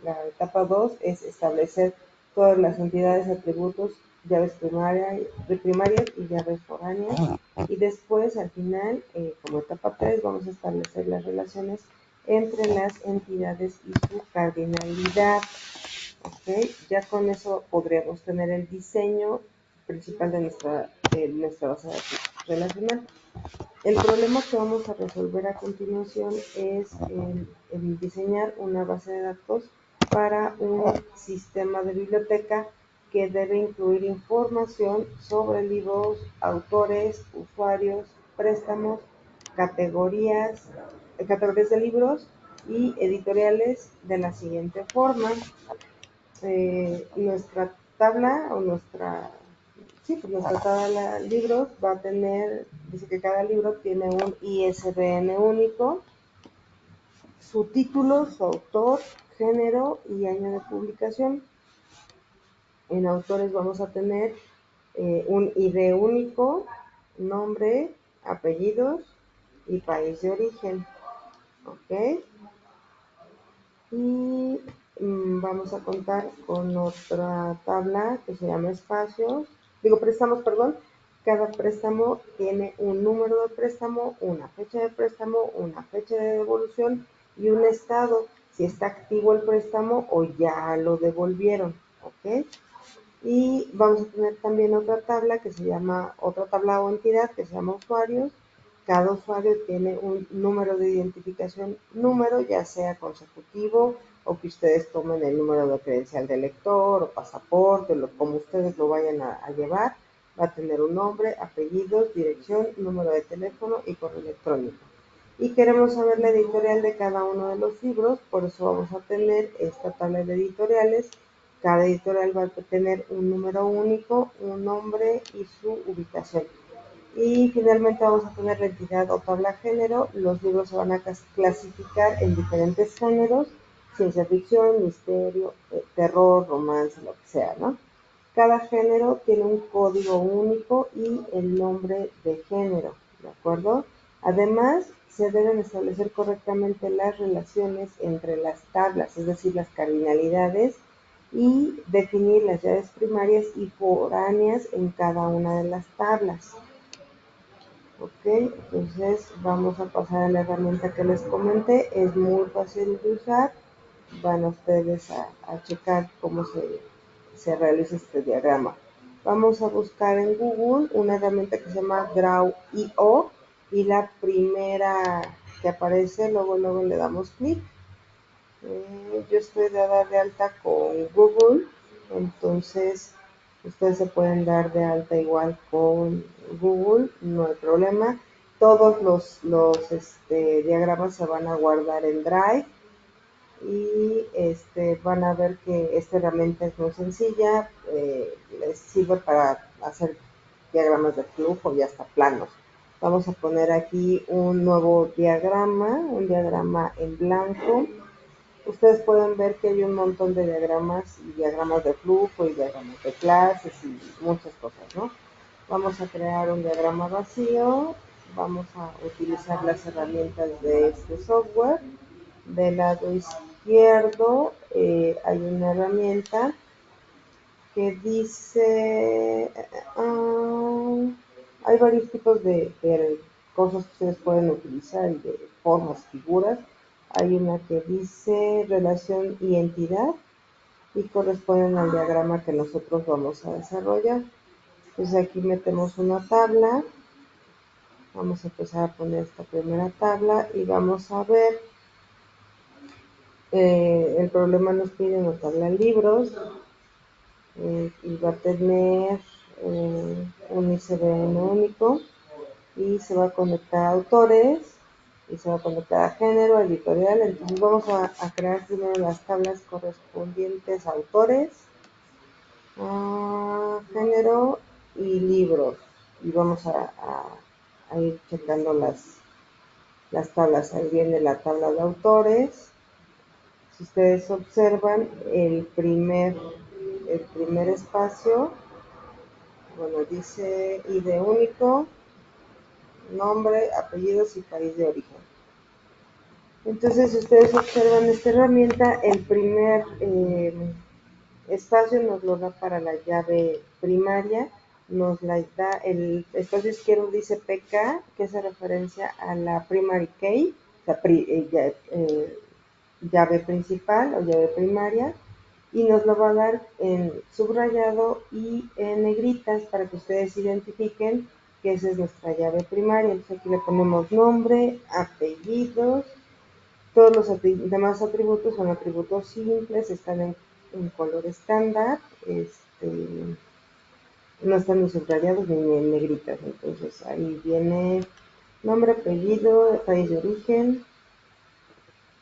La etapa 2 es establecer todas las entidades, atributos, llaves primarias y llaves foráneas. Y después, al final, como etapa 3, vamos a establecer las relaciones entre las entidades y su cardinalidad. ¿Okay? Ya con eso podríamos tener el diseño principal de nuestra base de datos relacional. El problema que vamos a resolver a continuación es el diseñar una base de datos para un sistema de biblioteca que debe incluir información sobre libros, autores, usuarios, préstamos categorías, categorías de libros y editoriales de la siguiente forma. Nuestra tabla o nuestra tabla de libros va a tener, dice que cada libro tiene un ISBN único, su título, su autor, género y año de publicación. En autores vamos a tener un ID único, nombre, apellidos y país de origen. ¿Ok? Y vamos a contar con otra tabla que se llama préstamos, perdón. Cada préstamo tiene un número de préstamo, una fecha de préstamo, una fecha de devolución y un estado, si está activo el préstamo o ya lo devolvieron, ¿ok? Y vamos a tener también otra tabla o entidad que se llama usuarios. Cada usuario tiene un número de identificación, ya sea consecutivo o que ustedes tomen el número de credencial de lector o pasaporte, como ustedes lo vayan a llevar. Va a tener un nombre, apellidos, dirección, número de teléfono y correo electrónico. Y queremos saber la editorial de cada uno de los libros, por eso vamos a tener esta tabla de editoriales. Cada editorial va a tener un número único, un nombre y su ubicación. Y finalmente vamos a tener la entidad o tabla género. Los libros se van a clasificar en diferentes géneros: ciencia ficción, misterio, terror, romance, lo que sea, ¿no? Cada género tiene un código único y el nombre de género, ¿de acuerdo? Además, se deben establecer correctamente las relaciones entre las tablas, es decir, las cardinalidades, y definir las llaves primarias y foráneas en cada una de las tablas. Ok, entonces vamos a pasar a la herramienta que les comenté. Es muy fácil de usar. Van ustedes a checar cómo se realiza este diagrama. Vamos a buscar en Google una herramienta que se llama Draw.io y la primera que aparece, luego le damos clic. Yo estoy dada de alta con Google, entonces ustedes se pueden dar de alta igual con Google, no hay problema. Todos los diagramas se van a guardar en Drive y van a ver que esta herramienta es muy sencilla, les sirve para hacer diagramas de flujo y hasta planos. Vamos a poner aquí un nuevo diagrama, un diagrama en blanco. Ustedes pueden ver que hay un montón de diagramas y diagramas de flujo y diagramas de clases y muchas cosas, ¿no? Vamos a crear un diagrama vacío, vamos a utilizar las herramientas de este software. Del lado izquierdo hay una herramienta que dice, hay varios tipos de cosas que ustedes pueden utilizar y de formas, figuras. Hay una que dice relación y entidad y corresponden al diagrama que nosotros vamos a desarrollar. Entonces aquí metemos una tabla, vamos a empezar a poner esta primera tabla y vamos a ver, el problema nos pide una tabla de libros, y va a tener un ISBN único y se va a conectar a autores y se va a conectar a género, editorial. Entonces vamos a crear primero las tablas correspondientes a autores, a género y libros, y vamos a ir checando las tablas. Ahí viene la tabla de autores. Si ustedes observan el primer espacio, bueno, dice ID único, nombre, apellidos y país de origen. Entonces, si ustedes observan esta herramienta, el primer espacio nos lo da para la llave primaria, nos la da, el espacio izquierdo dice PK, que hace referencia a la primary key, o sea, llave principal o llave primaria, y nos lo va a dar en subrayado y en negritas para que ustedes identifiquen que esa es nuestra llave primaria. Entonces aquí le ponemos nombre, apellidos, todos los demás atributos son atributos simples, están en color estándar, no están ni subrayados ni en negritas. Entonces ahí viene nombre, apellido, país de origen.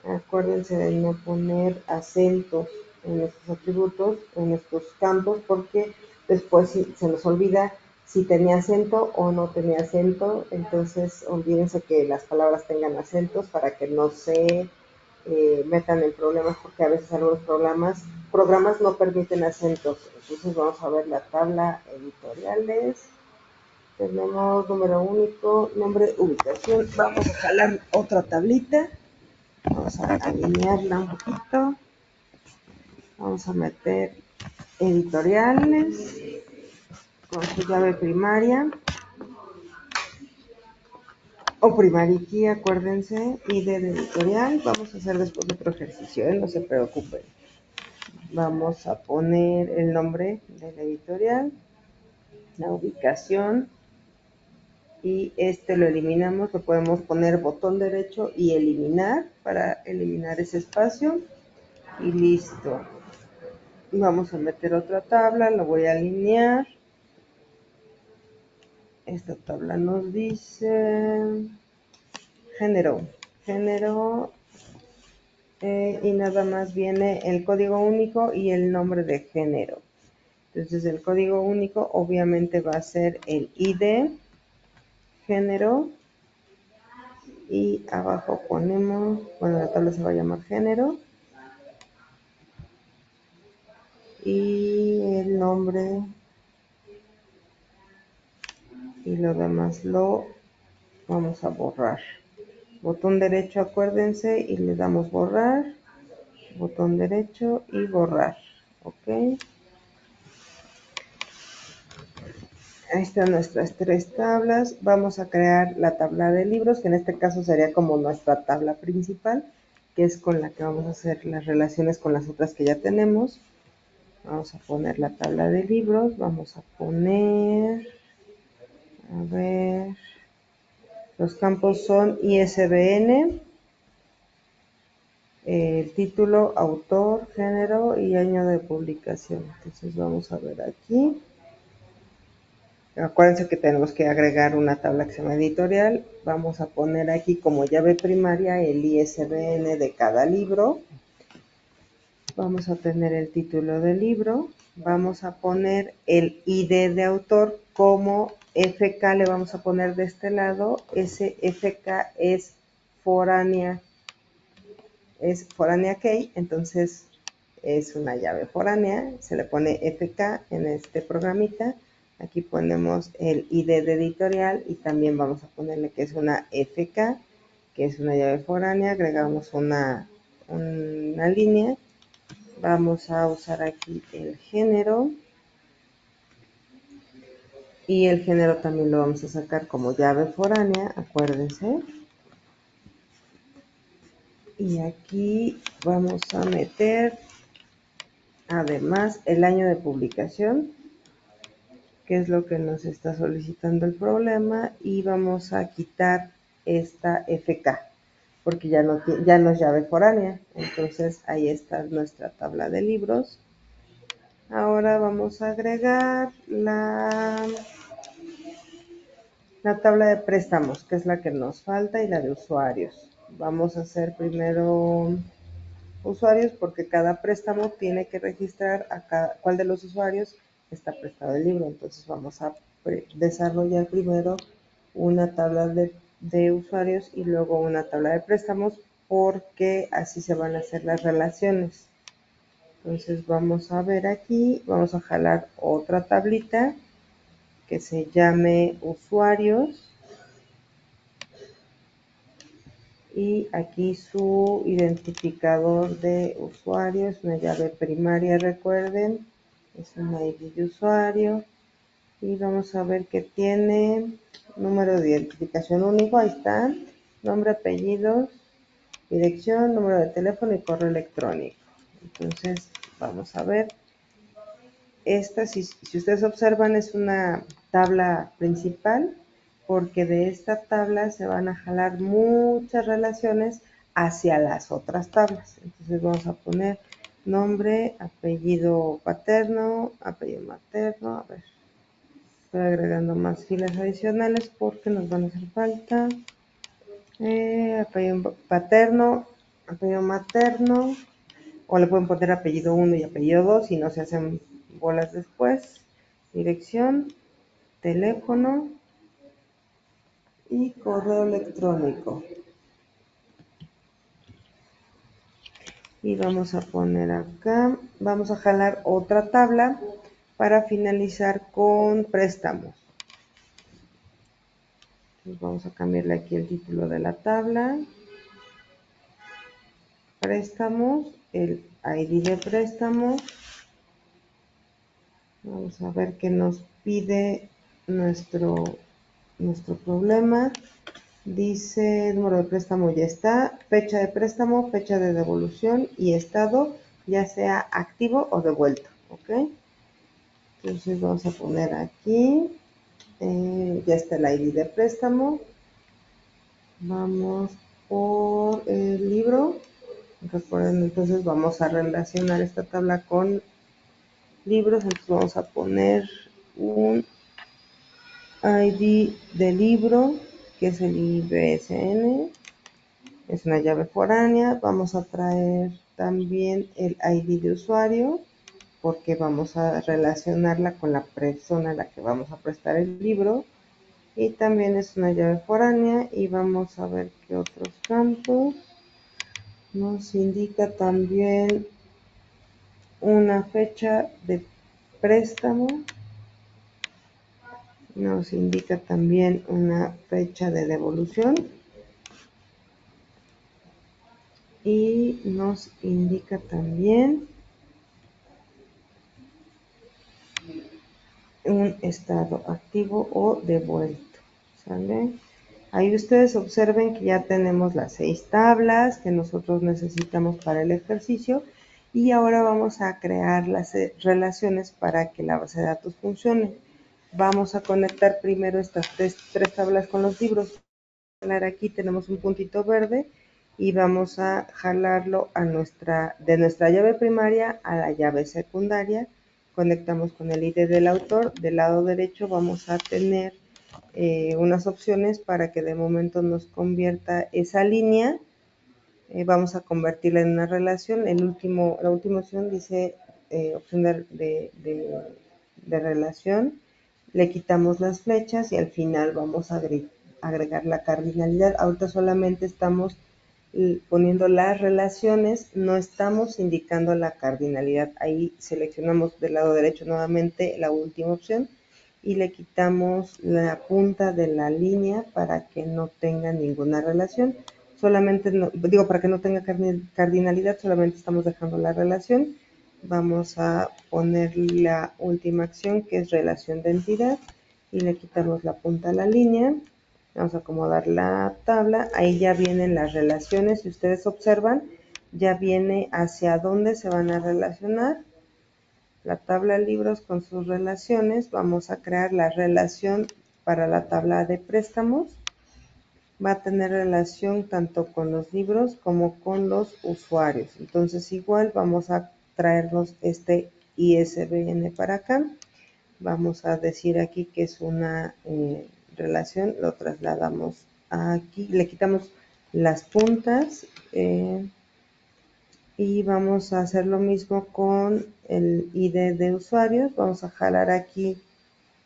Acuérdense de no poner acentos en estos atributos, en estos campos, porque después se nos olvida si tenía acento o no tenía acento. Entonces olvídense que las palabras tengan acentos para que no se metan en problemas, porque a veces algunos programas no permiten acentos. Entonces vamos a ver la tabla editoriales. Tenemos número único, nombre, ubicación. Vamos a jalar otra tablita. Vamos a alinearla un poquito. Vamos a meter editoriales con su llave primaria o primary key, acuérdense, y de editorial. Vamos a hacer después otro ejercicio, no se preocupen. Vamos a poner el nombre de la editorial, la ubicación, y lo eliminamos. Lo podemos poner botón derecho y eliminar para eliminar ese espacio, y listo. Vamos a meter otra tabla, lo voy a alinear. Esta tabla nos dice género, y nada más viene el código único y el nombre de género. Entonces el código único obviamente va a ser el ID, género, y abajo ponemos, bueno, la tabla se va a llamar género, y el nombre, y lo demás lo vamos a borrar. Botón derecho, acuérdense, y le damos borrar, botón derecho y borrar. Ok. Ahí están nuestras tres tablas. Vamos a crear la tabla de libros, que en este caso sería como nuestra tabla principal, que es con la que vamos a hacer las relaciones con las otras que ya tenemos. Vamos a poner la tabla de libros. Vamos a poner, a ver, los campos son ISBN, el título, autor, género y año de publicación. Entonces vamos a ver aquí. Acuérdense que tenemos que agregar una tabla que se llama editorial. Vamos a poner aquí como llave primaria el ISBN de cada libro. Vamos a tener el título del libro. Vamos a poner el ID de autor como FK, le vamos a poner de este lado. Ese FK es foránea key, entonces es una llave foránea. Se le pone FK en este programita. Aquí ponemos el ID de editorial y también vamos a ponerle que es una FK, que es una llave foránea. Agregamos una línea. Vamos a usar aquí el género, y el género también lo vamos a sacar como llave foránea, acuérdense. Y aquí vamos a meter además el año de publicación, que es lo que nos está solicitando el problema, y vamos a quitar esta FK porque ya no es llave foránea. Entonces ahí está nuestra tabla de libros. Ahora vamos a agregar la tabla de préstamos, que es la que nos falta, y la de usuarios. Vamos a hacer primero usuarios, porque cada préstamo tiene que registrar a cuál de los usuarios está prestado el libro. Entonces vamos a desarrollar primero una tabla de usuarios y luego una tabla de préstamos, porque así se van a hacer las relaciones. Entonces vamos a ver aquí, vamos a jalar otra tablita que se llame usuarios, y aquí su identificador de usuario es una llave primaria, recuerden, es un ID de usuario, y vamos a ver que tiene número de identificación único. Ahí está, nombre, apellidos, dirección, número de teléfono y correo electrónico. Entonces vamos a ver. Esta, si ustedes observan, es una tabla principal, porque de esta tabla se van a jalar muchas relaciones hacia las otras tablas. Entonces vamos a poner nombre, apellido paterno, apellido materno, a ver, Estoy agregando más filas adicionales porque nos van a hacer falta apellido paterno, apellido materno, o le pueden poner apellido 1 y apellido 2 y no se hacen bolas después. Dirección, teléfono y correo electrónico. Y vamos a poner acá, vamos a jalar otra tabla para finalizar con préstamos. Entonces vamos a cambiarle aquí el título de la tabla. Préstamos, el ID de préstamos. Vamos a ver qué nos pide nuestro problema. Dice número de préstamo ya está, fecha de préstamo, fecha de devolución y estado, ya sea activo o devuelto, ¿ok? Entonces vamos a poner aquí, ya está el ID de préstamo. Vamos por el libro. Recuerden, entonces vamos a relacionar esta tabla con libros. Entonces vamos a poner un ID de libro, que es el IBSN. Es una llave foránea. Vamos a traer también el ID de usuario, porque vamos a relacionarla con la persona a la que vamos a prestar el libro. Y también es una llave foránea. Y vamos a ver qué otros campos. Nos indica también una fecha de préstamo. Nos indica también una fecha de devolución. Y nos indica también un estado activo o devuelto. ¿Sale? Ahí ustedes observen que ya tenemos las 6 tablas que nosotros necesitamos para el ejercicio y ahora vamos a crear las relaciones para que la base de datos funcione. Vamos a conectar primero estas tres tablas con los libros. Aquí tenemos un puntito verde y vamos a jalarlo de nuestra llave primaria a la llave secundaria. Conectamos con el ID del autor. Del lado derecho vamos a tener unas opciones para que de momento nos convierta esa línea. Vamos a convertirla en una relación. La última opción dice opción de relación. Le quitamos las flechas y al final vamos a agregar la cardinalidad. Ahorita solamente estamos poniendo las relaciones, no estamos indicando la cardinalidad. Ahí seleccionamos del lado derecho nuevamente la última opción y le quitamos la punta de la línea para que no tenga ninguna relación. Solamente, para que no tenga cardinalidad, solamente estamos dejando la relación. Vamos a poner la última acción, que es relación de entidad, y le quitamos la punta a la línea. Vamos a acomodar la tabla. Ahí ya vienen las relaciones. Si ustedes observan, ya viene hacia dónde se van a relacionar. La tabla de libros con sus relaciones. Vamos a crear la relación para la tabla de préstamos. Va a tener relación tanto con los libros como con los usuarios. Entonces igual vamos a traernos este ISBN para acá. Vamos a decir aquí que es una relación, lo trasladamos aquí, le quitamos las puntas y vamos a hacer lo mismo con el ID de usuarios. Vamos a jalar aquí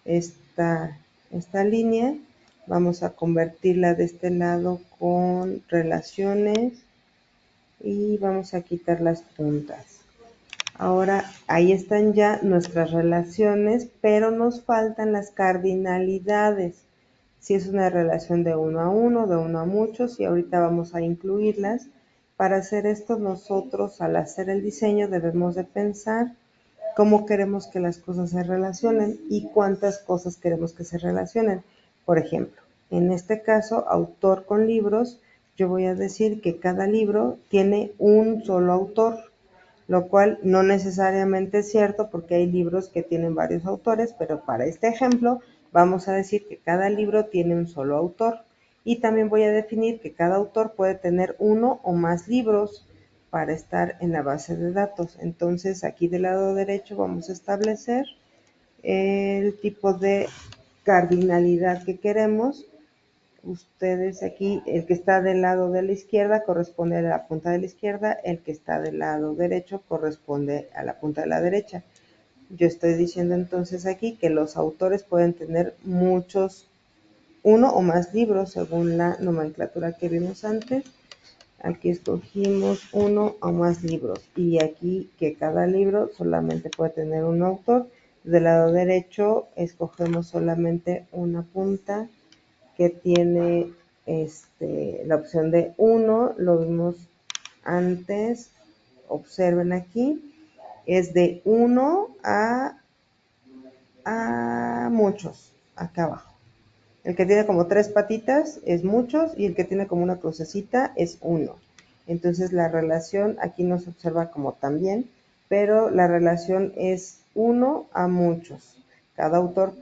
esta línea, vamos a convertirla de este lado con relaciones y vamos a quitar las puntas. Ahora ahí están ya nuestras relaciones, pero nos faltan las cardinalidades. Si es una relación de uno a uno, de uno a muchos, y ahorita vamos a incluirlas. Para hacer esto, nosotros al hacer el diseño debemos de pensar cómo queremos que las cosas se relacionen y cuántas cosas queremos que se relacionen. Por ejemplo, en este caso, autor con libros, yo voy a decir que cada libro tiene un solo autor, lo cual no necesariamente es cierto porque hay libros que tienen varios autores, pero para este ejemplo vamos a decir que cada libro tiene un solo autor y también voy a definir que cada autor puede tener uno o más libros para estar en la base de datos. Entonces aquí del lado derecho vamos a establecer el tipo de cardinalidad que queremos. Ustedes aquí, el que está del lado de la izquierda corresponde a la punta de la izquierda, el que está del lado derecho corresponde a la punta de la derecha. Yo estoy diciendo entonces aquí que los autores pueden tener uno o más libros según la nomenclatura que vimos antes. Aquí escogimos uno o más libros y aquí que cada libro solamente puede tener un autor. Del lado derecho escogemos solamente una punta que tiene la opción de 1, lo vimos antes, observen aquí, es de 1 a muchos, acá abajo. El que tiene como 3 patitas es muchos y el que tiene como una crucecita es 1. Entonces la relación aquí no se observa como también, pero la relación es 1 a muchos. Cada autor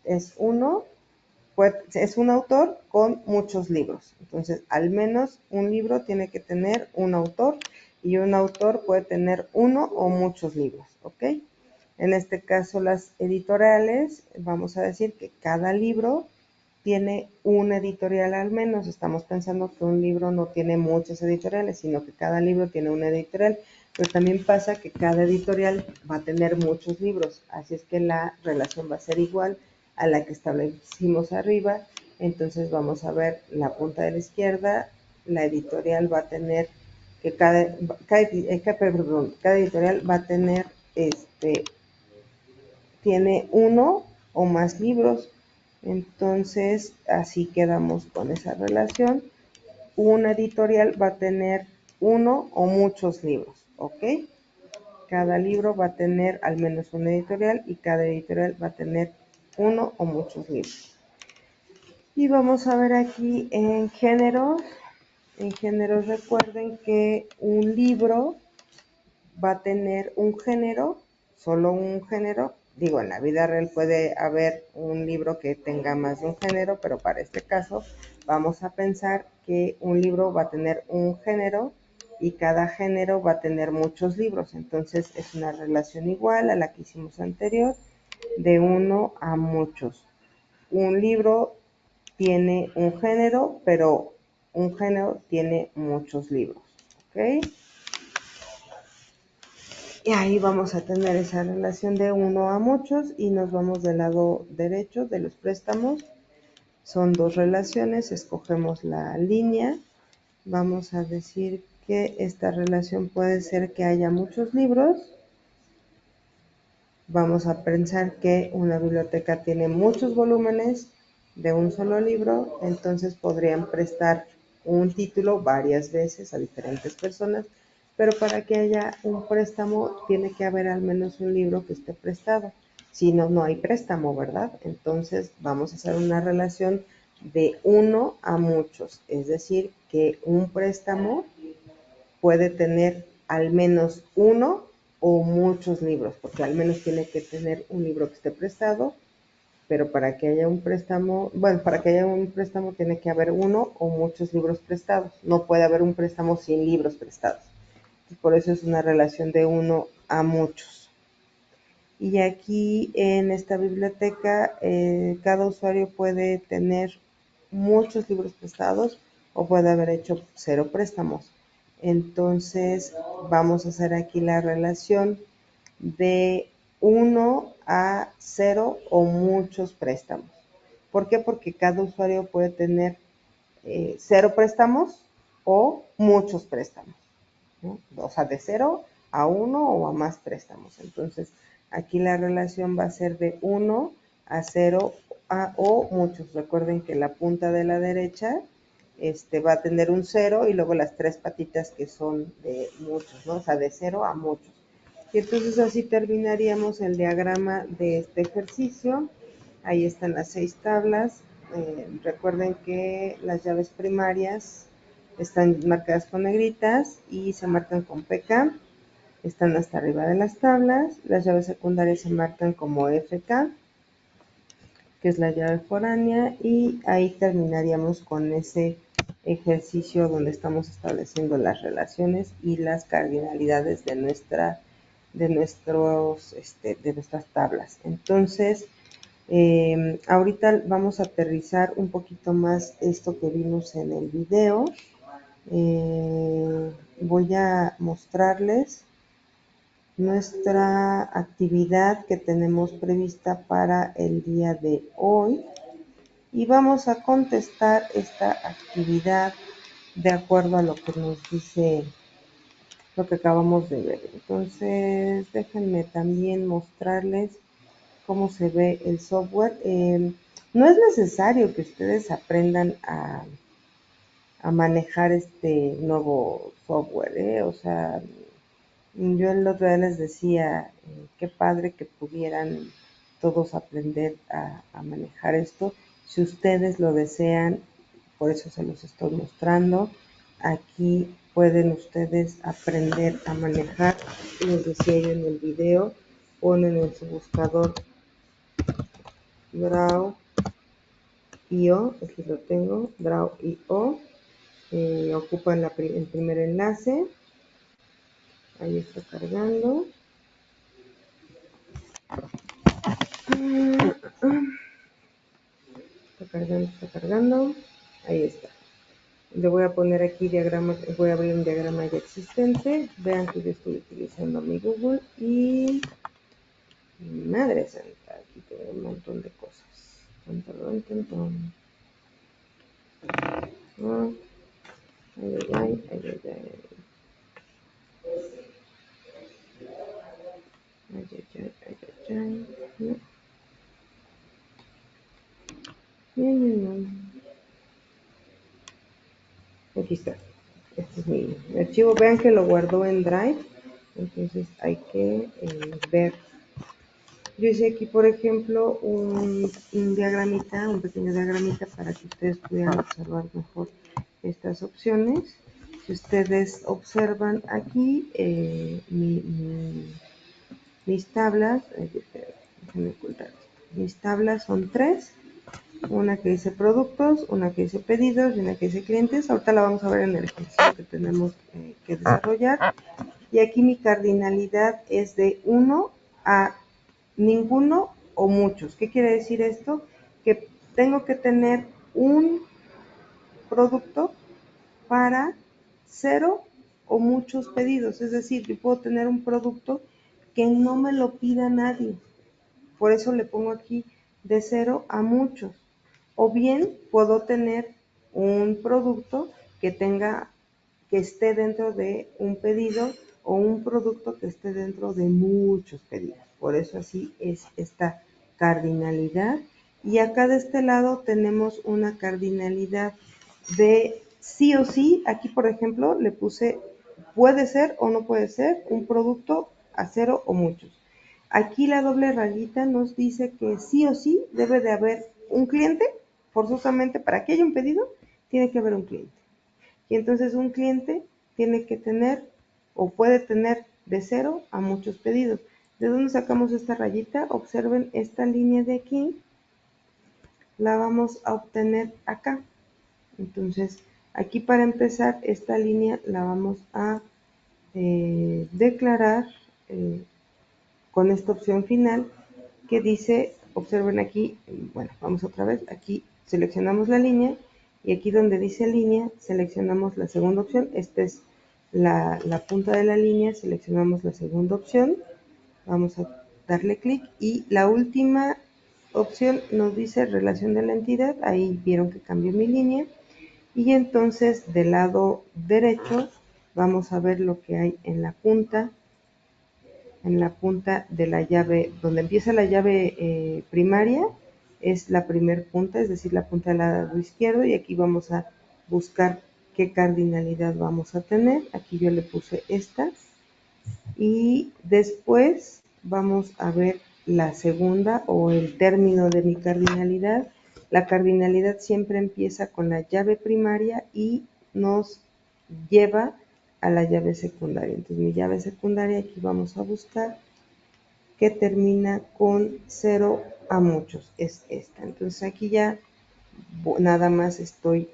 es un autor con muchos libros. Entonces, al menos un libro tiene que tener un autor y un autor puede tener uno o muchos libros, ¿ok? En este caso, las editoriales, vamos a decir que cada libro tiene una editorial al menos. Estamos pensando que un libro no tiene muchas editoriales, sino que cada libro tiene una editorial. Pero también pasa que cada editorial va a tener muchos libros, así es que la relación va a ser igual a la que establecimos arriba. Entonces vamos a ver la punta de la izquierda, la editorial va a tener que cada editorial va a tener tiene uno o más libros. Entonces así quedamos con esa relación. Una editorial va a tener uno o muchos libros, ¿ok? Cada libro va a tener al menos una editorial y cada editorial va a tener uno o muchos libros. Y vamos a ver aquí en géneros. En géneros recuerden que un libro va a tener un género, solo un género. Digo, en la vida real puede haber un libro que tenga más de un género, pero para este caso vamos a pensar que un libro va a tener un género y cada género va a tener muchos libros. Entonces es una relación igual a la que hicimos anterior, de uno a muchos. Un libro tiene un género, pero un género tiene muchos libros, ¿ok? Y ahí vamos a tener esa relación de uno a muchos y nos vamos del lado derecho de los préstamos. Son dos relaciones, escogemos la línea. Vamos a decir que esta relación puede ser que haya muchos libros. Vamos a pensar que una biblioteca tiene muchos volúmenes de un solo libro, entonces podrían prestar un título varias veces a diferentes personas, pero para que haya un préstamo tiene que haber al menos un libro que esté prestado. Si no, no hay préstamo, ¿verdad? Entonces vamos a hacer una relación de uno a muchos, es decir, que un préstamo puede tener al menos uno o muchos libros, porque al menos tiene que tener un libro que esté prestado, pero para que haya un préstamo, bueno, para que haya un préstamo tiene que haber uno o muchos libros prestados. No puede haber un préstamo sin libros prestados. Y por eso es una relación de uno a muchos. Y aquí en esta biblioteca, cada usuario puede tener muchos libros prestados o puede haber hecho 0 préstamos. Entonces vamos a hacer aquí la relación de 1 a 0 o muchos préstamos. ¿Por qué? Porque cada usuario puede tener 0 préstamos o muchos préstamos, ¿no? O sea, de 0 a 1 o a más préstamos. Entonces, aquí la relación va a ser de 1 a 0 o muchos. Recuerden que la punta de la derecha va a tener un 0 y luego las 3 patitas que son de muchos, ¿no? O sea, de 0 a muchos. Y entonces así terminaríamos el diagrama de este ejercicio. Ahí están las 6 tablas. Recuerden que las llaves primarias están marcadas con negritas y se marcan con PK. Están hasta arriba de las tablas. Las llaves secundarias se marcan como FK, que es la llave foránea, y ahí terminaríamos con ese ejercicio donde estamos estableciendo las relaciones y las cardinalidades de nuestras tablas. Entonces, Ahorita vamos a aterrizar un poquito más esto que vimos en el video. Voy a mostrarles nuestra actividad que tenemos prevista para el día de hoy y vamos a contestar esta actividad de acuerdo a lo que nos dice lo que acabamos de ver. Entonces, déjenme también mostrarles cómo se ve el software. No es necesario que ustedes aprendan a manejar este nuevo software, ¿eh? O sea, yo el otro día les decía, qué padre que pudieran todos aprender a manejar esto. Si ustedes lo desean, por eso se los estoy mostrando. Aquí pueden ustedes aprender a manejar, les decía yo en el video, ponen en su buscador Draw.io, aquí lo tengo, Draw.io, ocupan el primer enlace, ahí está cargando. Está cargando, ahí está. Le voy a poner aquí diagramas, voy a abrir un diagrama ya existente. Vean que yo estoy utilizando mi Google y madre santa, aquí tengo un montón de cosas. Oh, ay, ay, ay, ay, ay. Ay, ay, ay, ay, ay, ay. No. No. Aquí está. Este es mi archivo. Vean que lo guardó en Drive. Entonces hay que ver. Yo hice aquí, por ejemplo, un diagramita, un pequeño diagramita para que ustedes pudieran observar mejor estas opciones. Si ustedes observan aquí mis tablas, déjenme ocultar esto. Mis tablas son tres, una que dice productos, una que dice pedidos y una que dice clientes. Ahorita la vamos a ver en el ejercicio que tenemos que desarrollar. Y aquí mi cardinalidad es de 1 a ninguno o muchos. ¿Qué quiere decir esto? Que tengo que tener un producto para 0 o muchos pedidos. Es decir, yo puedo tener un producto que no me lo pida nadie. Por eso le pongo aquí de 0 a muchos. O bien puedo tener un producto que esté dentro de un pedido o un producto que esté dentro de muchos pedidos. Por eso así es esta cardinalidad. Y acá de este lado tenemos una cardinalidad de sí o sí. Aquí, por ejemplo, le puse puede ser o no puede ser un producto a 0 o muchos. Aquí la doble rayita nos dice que sí o sí debe de haber un cliente, forzosamente para que haya un pedido, tiene que haber un cliente. Y entonces un cliente tiene que tener o puede tener de 0 a muchos pedidos. ¿De dónde sacamos esta rayita? Observen esta línea de aquí, la vamos a obtener acá. Entonces, aquí para empezar, esta línea la vamos a declarar con esta opción final que dice, observen aquí, bueno, vamos otra vez, aquí seleccionamos la línea y aquí donde dice línea seleccionamos la segunda opción. Esta es la punta de la línea, seleccionamos la segunda opción, vamos a darle clic y la última opción nos dice relación de la entidad. Ahí vieron que cambió mi línea y entonces del lado derecho vamos a ver lo que hay en la punta de la llave, donde empieza la llave primaria, es la primer punta, es decir, la punta del lado izquierdo, y aquí vamos a buscar qué cardinalidad vamos a tener. Aquí yo le puse esta, y después vamos a ver la segunda o el término de mi cardinalidad. La cardinalidad siempre empieza con la llave primaria y nos lleva a la llave secundaria. Entonces mi llave secundaria aquí vamos a buscar que termina con 0 a muchos, es esta. Entonces aquí ya nada más estoy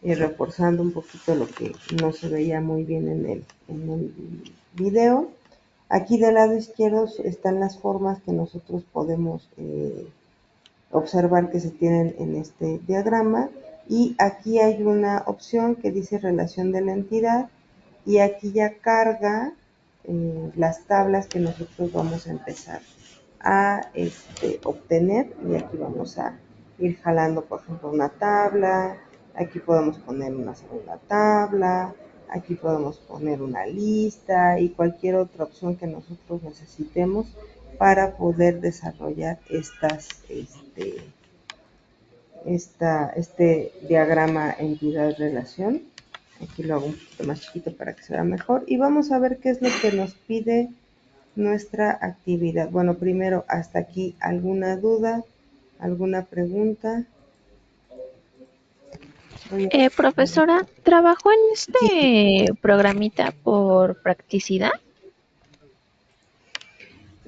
reforzando un poquito lo que no se veía muy bien en el video. Aquí del lado izquierdo están las formas que nosotros podemos observar que se tienen en este diagrama, y aquí hay una opción que dice relación de la entidad, y aquí ya carga las tablas que nosotros vamos a empezar a obtener, y aquí vamos a ir jalando, por ejemplo, una tabla, aquí podemos poner una segunda tabla, aquí podemos poner una lista y cualquier otra opción que nosotros necesitemos para poder desarrollar este diagrama entidad-relación. Aquí lo hago un poquito más chiquito para que se vea mejor, y vamos a ver qué es lo que nos pide nuestra actividad. Bueno, primero, hasta aquí, ¿alguna duda? ¿Alguna pregunta? Profesora, ¿trabajó en Sí, este programita por practicidad?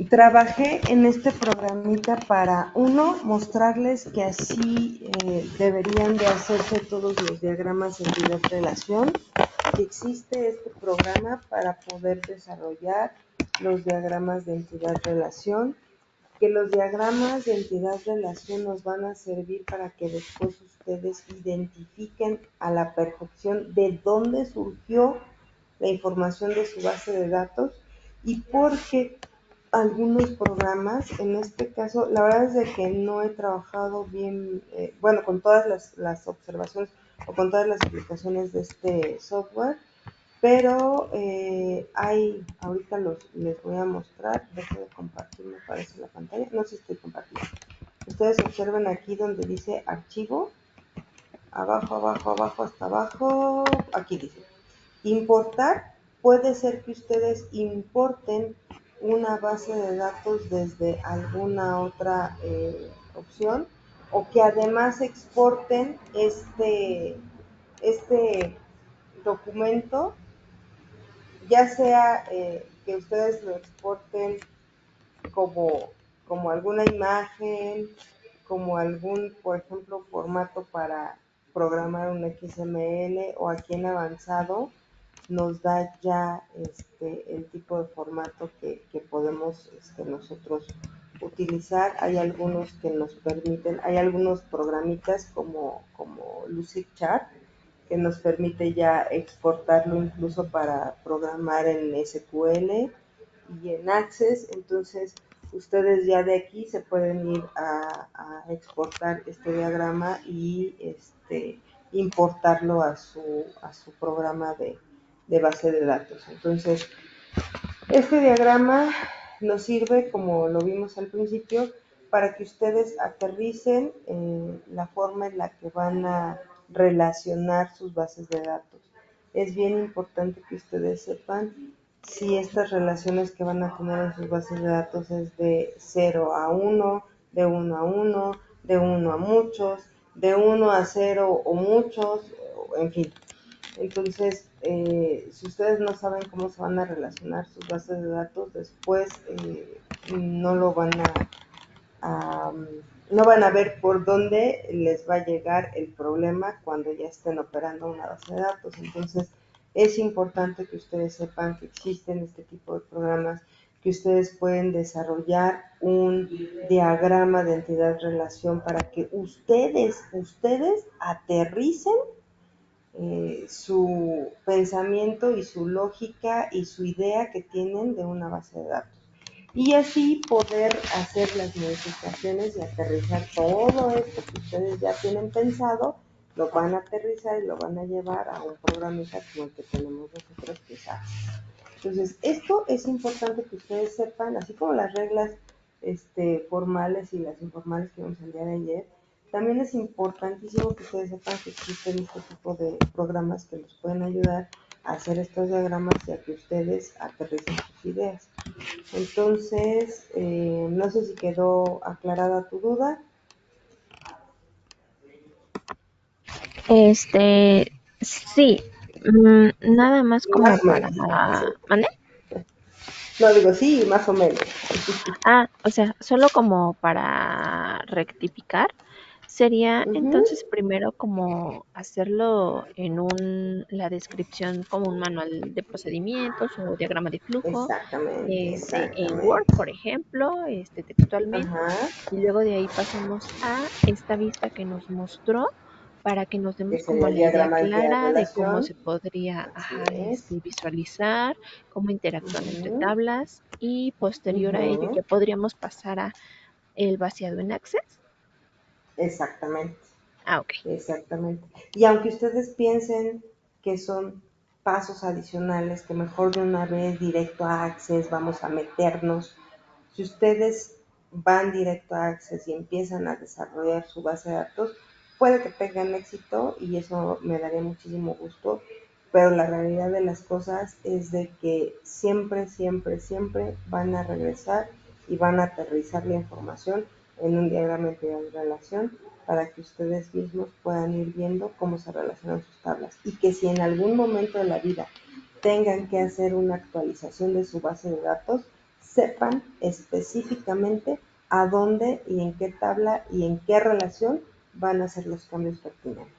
trabajé en este programita para, uno, mostrarles que así deberían de hacerse todos los diagramas entidad-relación, que existe este programa para poder desarrollar los diagramas de entidad-relación, que los diagramas de entidad-relación nos van a servir para que después ustedes identifiquen a la perfección de dónde surgió la información de su base de datos, y porque algunos programas, en este caso, la verdad es de que no he trabajado bien, bueno, con todas las observaciones o con todas las aplicaciones de este software, pero ahorita les voy a mostrar. Dejo de compartir, me parece, la pantalla. No sé si estoy compartiendo. Ustedes observen aquí donde dice archivo, abajo, abajo, abajo, hasta abajo, aquí dice importar. Puede ser que ustedes importen una base de datos desde alguna otra opción, o que además exporten este documento, ya sea que ustedes lo exporten como, como alguna imagen, como algún, por ejemplo, formato para programar un XML, o aquí en avanzado nos da ya el tipo de formato que podemos nosotros utilizar. Hay algunos que nos permiten, hay algunos programitas como Lucidchart, que nos permite ya exportarlo incluso para programar en SQL y en Access. Entonces ustedes ya de aquí se pueden ir a exportar este diagrama y importarlo a su programa de base de datos. Entonces, este diagrama nos sirve, como lo vimos al principio, para que ustedes aterricen la forma en la que van a relacionar sus bases de datos. Es bien importante que ustedes sepan si estas relaciones que van a tener en sus bases de datos es de 0 a 1, de 1 a 1, de 1 a muchos, de 1 a 0 o muchos, en fin. Entonces, si ustedes no saben cómo se van a relacionar sus bases de datos, después no lo van no van a ver por dónde les va a llegar el problema cuando ya estén operando una base de datos. Entonces, es importante que ustedes sepan que existen este tipo de programas, que ustedes pueden desarrollar un diagrama de entidad-relación para que ustedes aterricen su pensamiento y su lógica y su idea que tienen de una base de datos, y así poder hacer las modificaciones y aterrizar todo esto que ustedes ya tienen pensado. Lo van a aterrizar y lo van a llevar a un programita como el que tenemos nosotros, que es Access. Entonces, esto es importante que ustedes sepan, así como las reglas formales y las informales que vimos el día de ayer. También es importantísimo que ustedes sepan que existen este tipo de programas que los pueden ayudar a hacer estos diagramas y a que ustedes aterricen sus ideas. Entonces, no sé si quedó aclarada tu duda. Sí, nada más como Más o para... menos. ¿Mande? No, digo sí, más o menos. O sea, solo como para rectificar. Sería Ujú, entonces primero como hacerlo en la descripción como un manual de procedimientos o diagrama de flujo, exactamente, en Word, exactamente. por ejemplo, textualmente, Ajá, y luego de ahí pasamos a esta vista que nos mostró para que nos que demos como sería el la idea diagrama de clara de cómo entidad-relación. se podría, Así es. visualizar, cómo interactúan entre Ujú, tablas y posterior a ello ujú, ya podríamos pasar a el vaciado en Access. exactamente. Ah, ok. Exactamente. Y aunque ustedes piensen que son pasos adicionales, que mejor de una vez directo a Access vamos a meternos, si ustedes van directo a Access y empiezan a desarrollar su base de datos, puede que tengan éxito y eso me daría muchísimo gusto, pero la realidad de las cosas es de que siempre, siempre, siempre van a regresar y van a aterrizar la información en un diagrama de relación para que ustedes mismos puedan ir viendo cómo se relacionan sus tablas y que si en algún momento de la vida tengan que hacer una actualización de su base de datos, sepan específicamente a dónde y en qué tabla y en qué relación van a hacer los cambios pertinentes.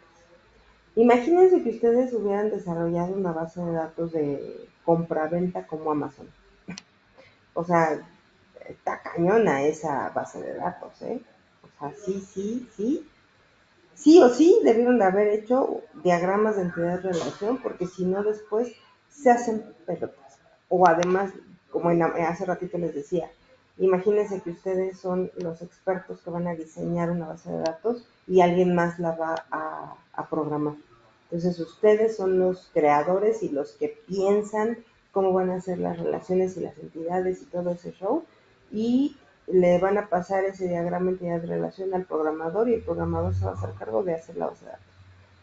Imagínense que ustedes hubieran desarrollado una base de datos de compra-venta como Amazon. O sea, está cañona esa base de datos, ¿eh? O sea, sí, sí, sí. Sí o sí debieron de haber hecho diagramas de entidad-relación, porque si no después se hacen pelotas. O además, como hace ratito les decía, imagínense que ustedes son los expertos que van a diseñar una base de datos y alguien más la va a programar. Entonces ustedes son los creadores y los que piensan cómo van a ser las relaciones y las entidades y todo ese show. Y le van a pasar ese diagrama entidad de relación al programador y el programador se va a hacer cargo de hacer la base de datos.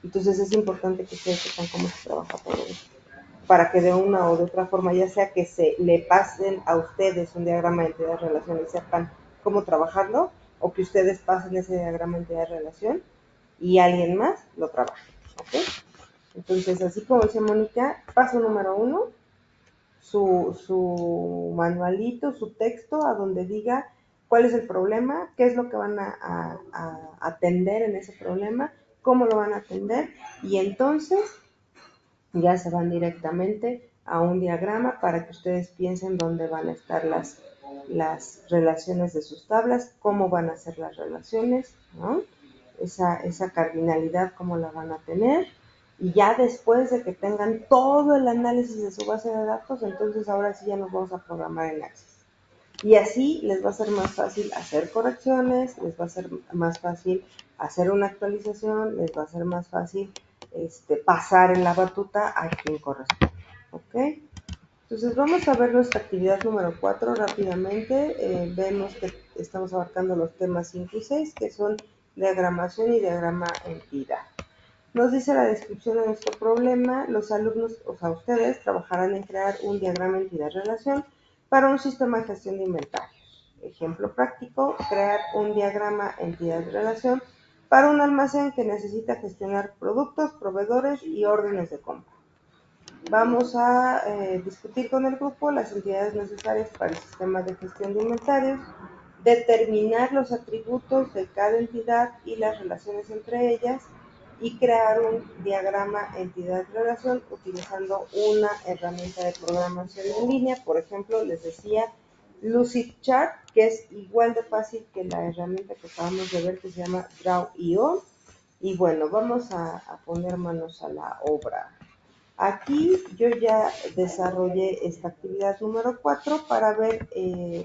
Entonces es importante que ustedes sepan cómo se trabaja todo eso, para que de una o de otra forma, ya sea que se le pasen a ustedes un diagrama de entidad de relación y sepan cómo trabajarlo, o que ustedes pasen ese diagrama de entidad de relación y alguien más lo trabaje. ¿Ok? Entonces, así como dice Mónica, paso número 1, su manualito, su texto, a donde diga cuál es el problema, qué es lo que van a atender en ese problema, cómo lo van a atender, y entonces ya se van directamente a un diagrama para que ustedes piensen dónde van a estar las relaciones de sus tablas, cómo van a ser las relaciones, ¿no? Esa cardinalidad, cómo la van a tener. Y ya después de que tengan todo el análisis de su base de datos, entonces ahora sí ya nos vamos a programar en Access. Y así les va a ser más fácil hacer correcciones, les va a ser más fácil hacer una actualización, les va a ser más fácil pasar en la batuta a quien corresponde. ¿Ok? Entonces vamos a ver nuestra actividad número 4 rápidamente. Vemos que estamos abarcando los temas 5 y 6, que son diagramación y diagrama entidad. Nos dice la descripción de nuestro problema, los alumnos, o sea, ustedes trabajarán en crear un diagrama entidad-relación para un sistema de gestión de inventarios. Ejemplo práctico, crear un diagrama entidad-relación para un almacén que necesita gestionar productos, proveedores y órdenes de compra. Vamos a discutir con el grupo las entidades necesarias para el sistema de gestión de inventarios, determinar los atributos de cada entidad y las relaciones entre ellas y crear un diagrama entidad-relación utilizando una herramienta de programación en línea. Por ejemplo, les decía Lucidchart, que es igual de fácil que la herramienta que acabamos de ver que se llama Draw.io. Y bueno, vamos a poner manos a la obra. Aquí yo ya desarrollé esta actividad número 4 para ver,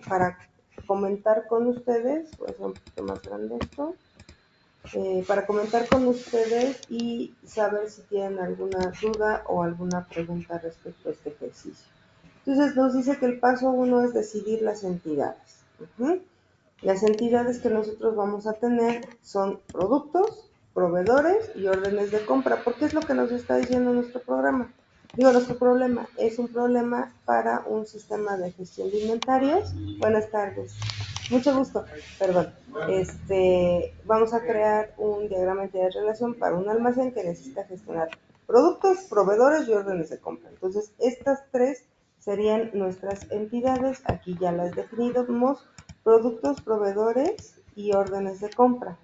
para comentar con ustedes, voy a hacer un poquito más grande esto, para comentar con ustedes y saber si tienen alguna duda o alguna pregunta respecto a este ejercicio. Entonces nos dice que el paso 1 es decidir las entidades. Las entidades que nosotros vamos a tener son productos, proveedores y órdenes de compra, porque es lo que nos está diciendo nuestro programa. Digo, nuestro problema es un problema para un sistema de gestión de inventarios. Buenas tardes. Mucho gusto, perdón. Vamos a crear un diagrama de relación para un almacén que necesita gestionar productos, proveedores y órdenes de compra. Entonces, estas tres serían nuestras entidades. Aquí ya las definimos: productos, proveedores y órdenes de compra.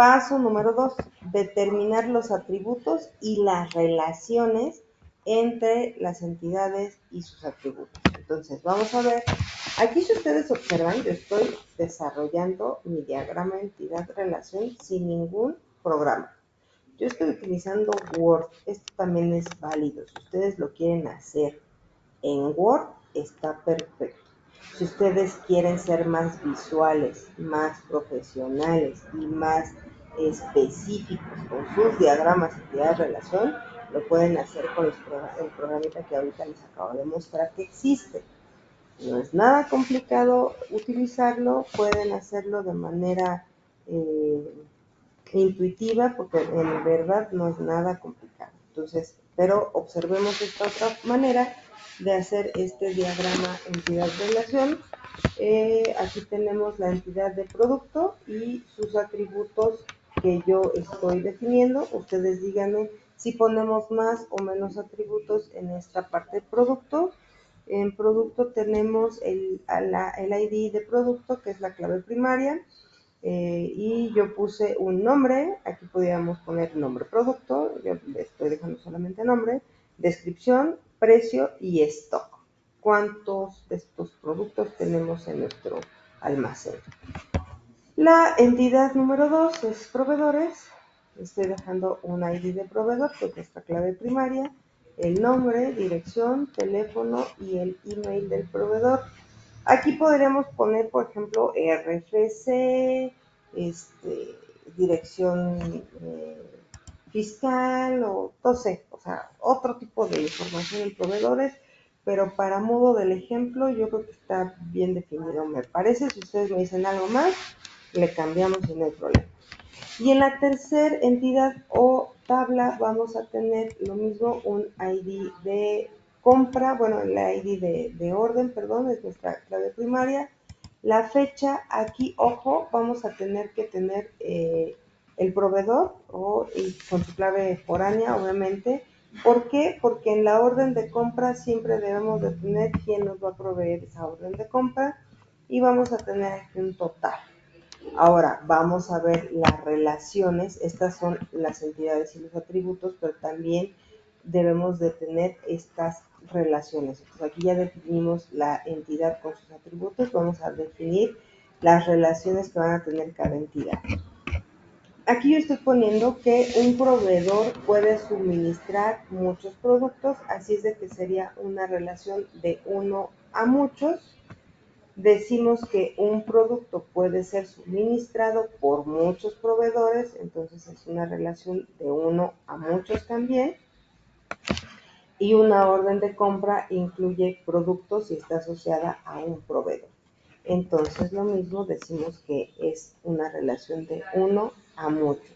Paso número 2, determinar los atributos y las relaciones entre las entidades y sus atributos. Entonces, vamos a ver, aquí si ustedes observan, yo estoy desarrollando mi diagrama entidad-relación sin ningún programa. Yo estoy utilizando Word, esto también es válido, si ustedes lo quieren hacer en Word, está perfecto. Si ustedes quieren ser más visuales, más profesionales y más específicos con sus diagramas entidad-relación, lo pueden hacer con el programita que ahorita les acabo de mostrar que existe. No es nada complicado utilizarlo, pueden hacerlo de manera intuitiva porque en verdad no es nada complicado. Entonces, pero observemos esta otra manera de hacer este diagrama entidad-relación. Aquí tenemos la entidad de producto y sus atributos que yo estoy definiendo. Ustedes díganme si ponemos más o menos atributos en esta parte de producto. En producto tenemos el ID de producto, que es la clave primaria. Y yo puse un nombre, aquí podríamos poner nombre producto, yo le estoy dejando solamente nombre, descripción, precio y stock. ¿Cuántos de estos productos tenemos en nuestro almacén? La entidad número 2 es proveedores, estoy dejando un ID de proveedor, que es nuestra clave primaria, el nombre, dirección, teléfono y el email del proveedor. Aquí podríamos poner, por ejemplo, RFC, dirección fiscal o no sé, o sea, otro tipo de información en proveedores, pero para modo del ejemplo yo creo que está bien definido, me parece. Si ustedes me dicen algo más, le cambiamos y no hay problema. Y en la tercera entidad o tabla vamos a tener lo mismo, un ID de compra, bueno, el ID de orden, perdón, es nuestra clave primaria. La fecha, aquí, ojo, vamos a tener que tener el proveedor y con su clave foránea, obviamente. ¿Por qué? Porque en la orden de compra siempre debemos de tener quién nos va a proveer esa orden de compra y vamos a tener aquí un total. Ahora, vamos a ver las relaciones. Estas son las entidades y los atributos, pero también debemos de tener estas relaciones. Entonces, aquí ya definimos la entidad con sus atributos. Vamos a definir las relaciones que van a tener cada entidad. Aquí yo estoy poniendo que un proveedor puede suministrar muchos productos, así es de que sería una relación de uno a muchos. Decimos que un producto puede ser suministrado por muchos proveedores, entonces es una relación de uno a muchos también. Y una orden de compra incluye productos y está asociada a un proveedor. Entonces lo mismo decimos que es una relación de uno a muchos.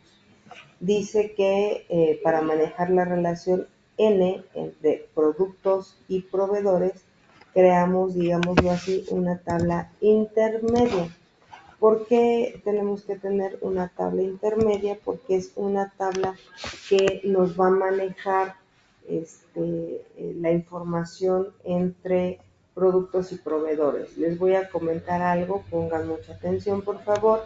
Dice que para manejar la relación N entre productos y proveedores, creamos, digámoslo así, una tabla intermedia. ¿Por qué tenemos que tener una tabla intermedia? Porque es una tabla que nos va a manejar la información entre productos y proveedores. Les voy a comentar algo, pongan mucha atención, por favor.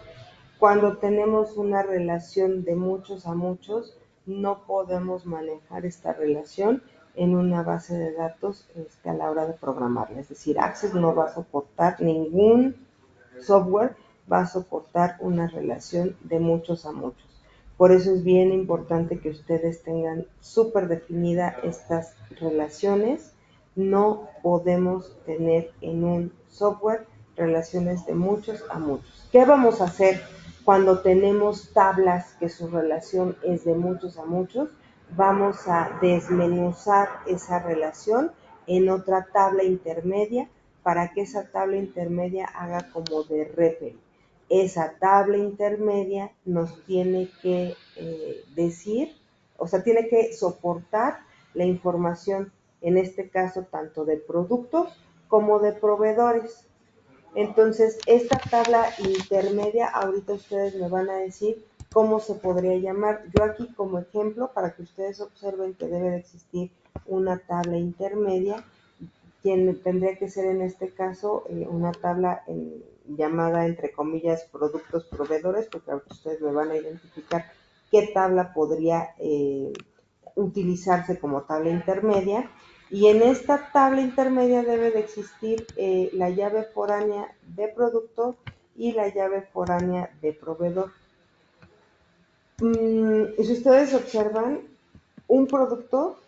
Cuando tenemos una relación de muchos a muchos, no podemos manejar esta relación en una base de datos a la hora de programarla. Es decir, Access no va a soportar, ningún software va a soportar una relación de muchos a muchos. Por eso es bien importante que ustedes tengan súper definida estas relaciones. No podemos tener en un software relaciones de muchos a muchos. ¿Qué vamos a hacer cuando tenemos tablas que su relación es de muchos a muchos? Vamos a desmenuzar esa relación en otra tabla intermedia para que esa tabla intermedia haga como de referee. Esa tabla intermedia nos tiene que decir, o sea, tiene que soportar la información, en este caso, tanto de productos como de proveedores. Entonces, esta tabla intermedia, ahorita ustedes me van a decir cómo se podría llamar. Yo aquí como ejemplo, para que ustedes observen que debe de existir una tabla intermedia, tendría que ser en este caso una tabla llamada entre comillas productos proveedores, porque ahora ustedes me van a identificar qué tabla podría utilizarse como tabla intermedia. Y en esta tabla intermedia debe de existir la llave foránea de producto y la llave foránea de proveedor. Si ustedes observan, un producto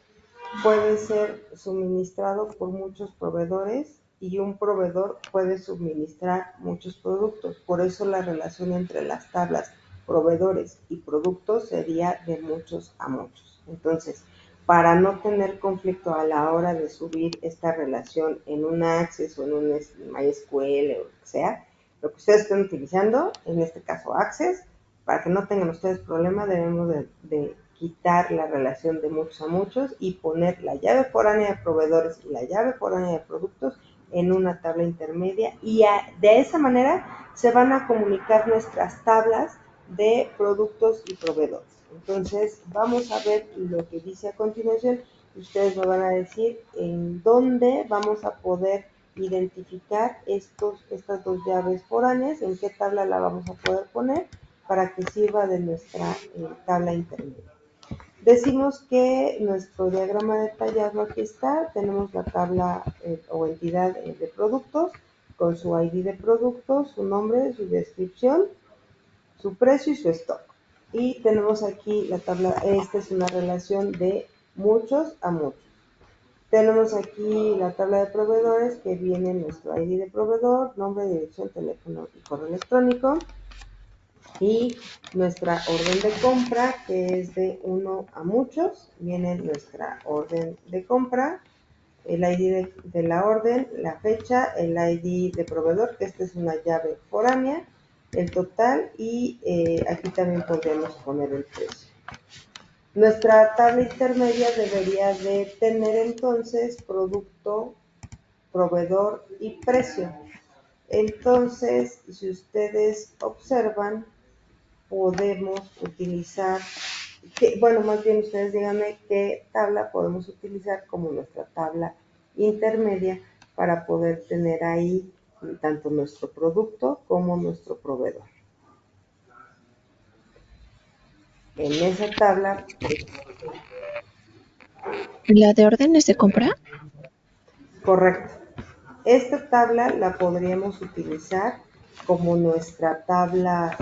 puede ser suministrado por muchos proveedores y un proveedor puede suministrar muchos productos. Por eso la relación entre las tablas proveedores y productos sería de muchos a muchos. Entonces, para no tener conflicto a la hora de subir esta relación en un Access o en un MySQL o lo que sea, lo que ustedes estén utilizando, en este caso Access, para que no tengan ustedes problema, debemos de quitar la relación de muchos a muchos y poner la llave foránea de proveedores y la llave foránea de productos en una tabla intermedia y de esa manera se van a comunicar nuestras tablas de productos y proveedores. Entonces vamos a ver lo que dice a continuación. Ustedes me van a decir en dónde vamos a poder identificar estas dos llaves foráneas, en qué tabla la vamos a poder poner para que sirva de nuestra tabla intermedia. Decimos que nuestro diagrama detallado aquí está, tenemos la tabla o entidad de productos con su ID de productos, su nombre, su descripción, su precio y su stock. Y tenemos aquí la tabla, esta es una relación de muchos a muchos. Tenemos aquí la tabla de proveedores que viene nuestro ID de proveedor, nombre, dirección, teléfono y correo electrónico. Y nuestra orden de compra, que es de uno a muchos, viene nuestra orden de compra, el ID de la orden, la fecha, el ID de proveedor, que esta es una llave foránea, el total y aquí también podríamos poner el precio. Nuestra tabla intermedia debería de tener entonces producto, proveedor y precio. Entonces, si ustedes observan, podemos utilizar, más bien ustedes díganme qué tabla podemos utilizar como nuestra tabla intermedia para poder tener ahí tanto nuestro producto como nuestro proveedor. En esa tabla, ¿La de órdenes de compra? correcto. Esta tabla la podríamos utilizar como nuestra tabla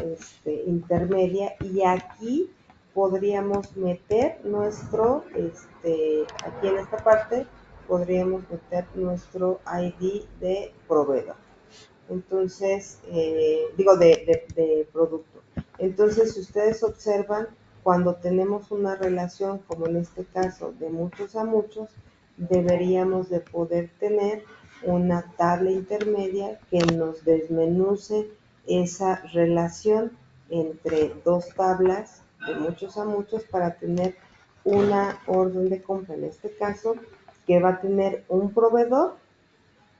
intermedia y aquí podríamos meter nuestro, aquí en esta parte podríamos meter nuestro ID de proveedor. Entonces, de producto. Entonces, si ustedes observan, cuando tenemos una relación, como en este caso, de muchos a muchos, deberíamos de poder tener una tabla intermedia que nos desmenuce esa relación entre dos tablas de muchos a muchos para tener una orden de compra, en este caso, que va a tener un proveedor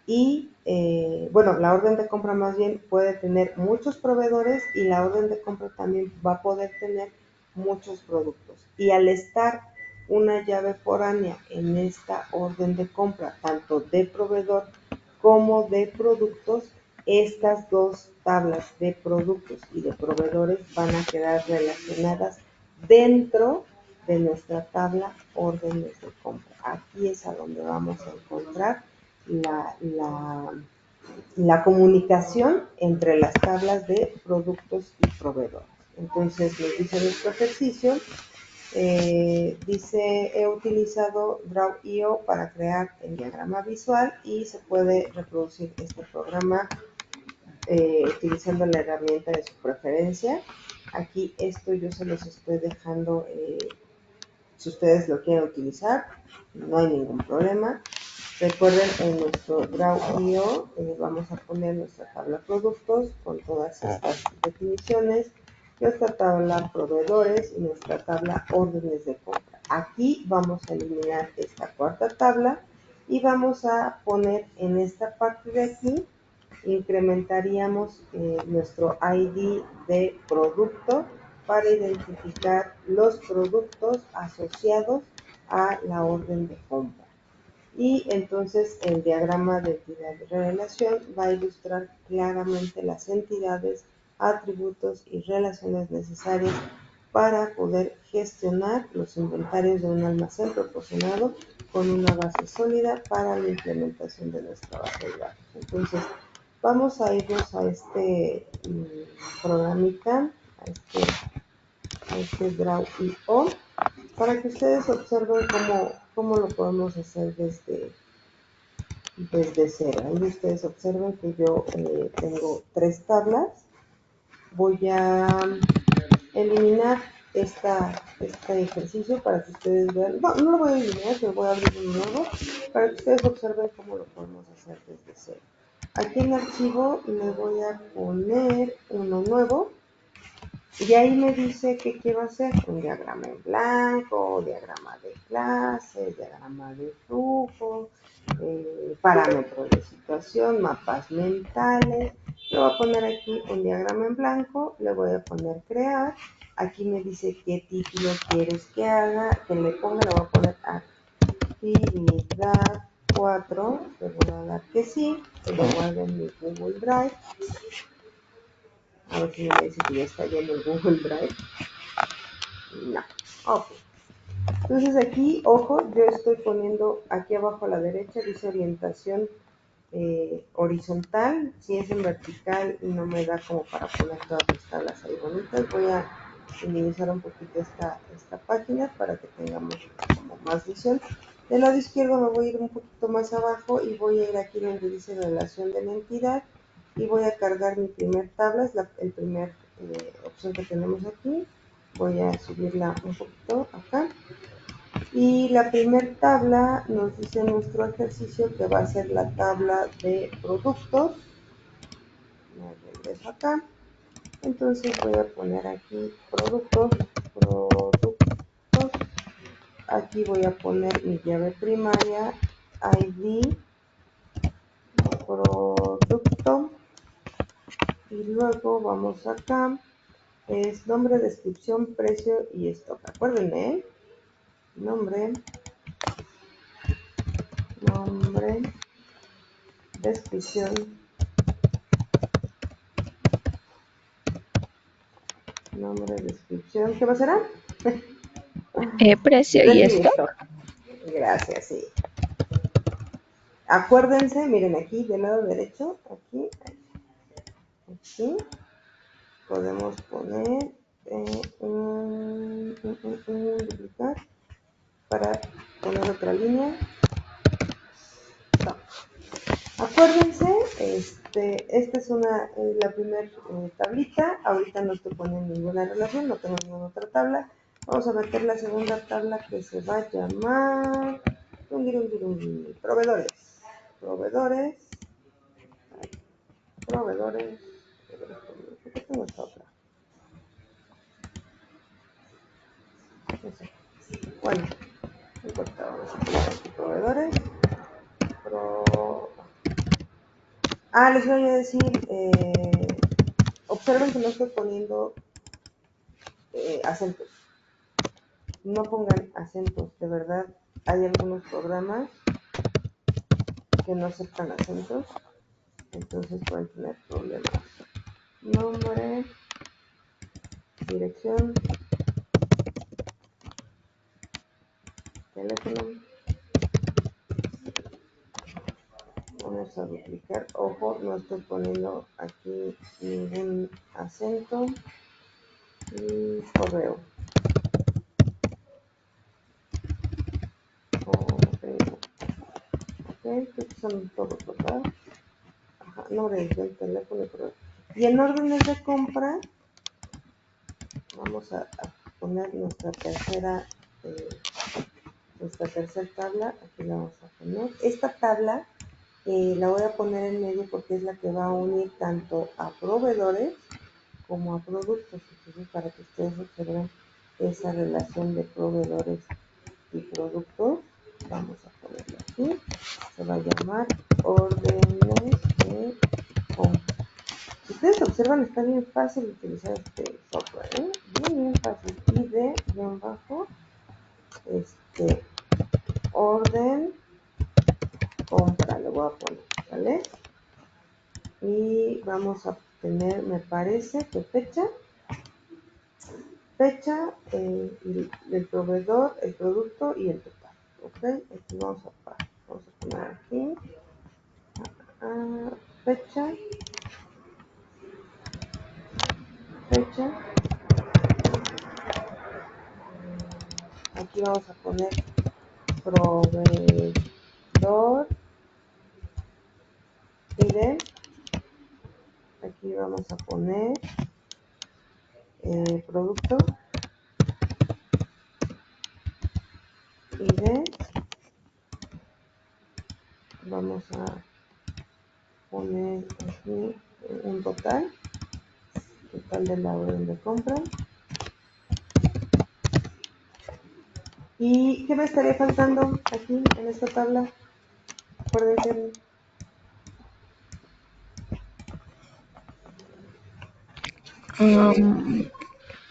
y, la orden de compra más bien puede tener muchos proveedores y la orden de compra también va a poder tener muchos productos. Y al estar una llave foránea en esta orden de compra, tanto de proveedor como de productos, estas dos tablas de productos y de proveedores van a quedar relacionadas dentro de nuestra tabla órdenes de compra. Aquí es a donde vamos a encontrar la comunicación entre las tablas de productos y proveedores. Entonces, nos dice nuestro ejercicio, dice, he utilizado Draw.io para crear el diagrama visual y se puede reproducir este programa utilizando la herramienta de su preferencia. Aquí esto yo se los estoy dejando, si ustedes lo quieren utilizar, no hay ningún problema. Recuerden, en nuestro Draw.io vamos a poner nuestra tabla productos con todas estas definiciones, nuestra tabla proveedores y nuestra tabla órdenes de compra. Aquí vamos a eliminar esta cuarta tabla y vamos a poner en esta parte de aquí, incrementaríamos nuestro ID de producto para identificar los productos asociados a la orden de compra. y entonces el diagrama de entidad de relación va a ilustrar claramente las entidades, atributos y relaciones necesarias para poder gestionar los inventarios de un almacén proporcionado con una base sólida para la implementación de nuestra base de datos. Entonces, vamos a irnos a este programita, a este Draw.io, para que ustedes observen cómo lo podemos hacer desde cero. Ahí ustedes observen que yo tengo 3 tablas. Voy a eliminar este ejercicio para que ustedes vean. No lo voy a eliminar, pero voy a abrir uno nuevo para que ustedes observen cómo lo podemos hacer desde cero. Aquí en archivo le voy a poner uno nuevo y ahí me dice qué quiero hacer: un diagrama en blanco, diagrama de clase, diagrama de flujo, parámetros de situación, mapas mentales. Le voy a poner aquí un diagrama en blanco, le voy a poner crear. Aquí me dice qué título quieres que haga, que le ponga. Le voy a poner actividad 4, le voy a dar que sí, que lo guarde en mi Google Drive. A ver si me dice que ya está lleno el Google Drive. No, ok. Entonces aquí, ojo, yo estoy poniendo aquí abajo a la derecha, dice orientación horizontal. Si es en vertical no me da como para poner todas las tablas ahí bonitas. Voy a minimizar un poquito esta página para que tengamos como más visión. Del lado izquierdo me voy a ir un poquito más abajo y voy a ir aquí donde dice relación de la entidad y voy a cargar mi primer tabla, es el primer opción que tenemos aquí. Voy a subirla un poquito acá. Y la primera tabla nos dice nuestro ejercicio que va a ser la tabla de productos. Me regreso acá. Entonces voy a poner aquí productos. Aquí voy a poner mi llave primaria, ID, producto. Y luego vamos acá. Es nombre, descripción, precio y stock. Acuérdenme, nombre, descripción, descripción. ¿Qué más será? Precio y esto. Gracias, sí. Acuérdense, miren aquí del lado derecho, aquí podemos poner duplicar para poner otra línea. No. Acuérdense, esta es la primera tablita. Ahorita no estoy poniendo ninguna relación, no tengo ninguna otra tabla. Vamos a meter la segunda tabla que se va a llamar proveedores. ¿Por qué tengo esta otra? No sé. Bueno, no importa, vamos a poner aquí proveedores. Les voy a decir, observen que no estoy poniendo acentos. No pongan acentos, de verdad. Hay algunos programas que no aceptan acentos, entonces pueden tener problemas. Nombre, dirección, teléfono. Vamos a duplicar. Ojo, no estoy poniendo aquí ningún acento. Y correo. Estos son todos, ¿verdad? Ajá, nombre del teléfono y correo. Y en órdenes de compra, vamos a poner nuestra tercera tabla. Aquí la vamos a poner. Esta tabla la voy a poner en medio porque es la que va a unir tanto a proveedores como a productos. Entonces, para que ustedes observen esa relación de proveedores y productos, vamos a ponerlo aquí. Se va a llamar órdenes de compra. Si ustedes observan, está bien fácil utilizar este software, bien fácil. Y de guión bajo orden voy a poner, ¿vale? Y vamos a tener, me parece que fecha, el proveedor, el producto y el total, ¿ok? Aquí vamos a poner aquí, fecha, aquí vamos a poner proveedor ID, aquí vamos a poner producto ID, vamos a poner aquí un total de la orden de compra. ¿Y qué me estaría faltando aquí en esta tabla? Acuérdense.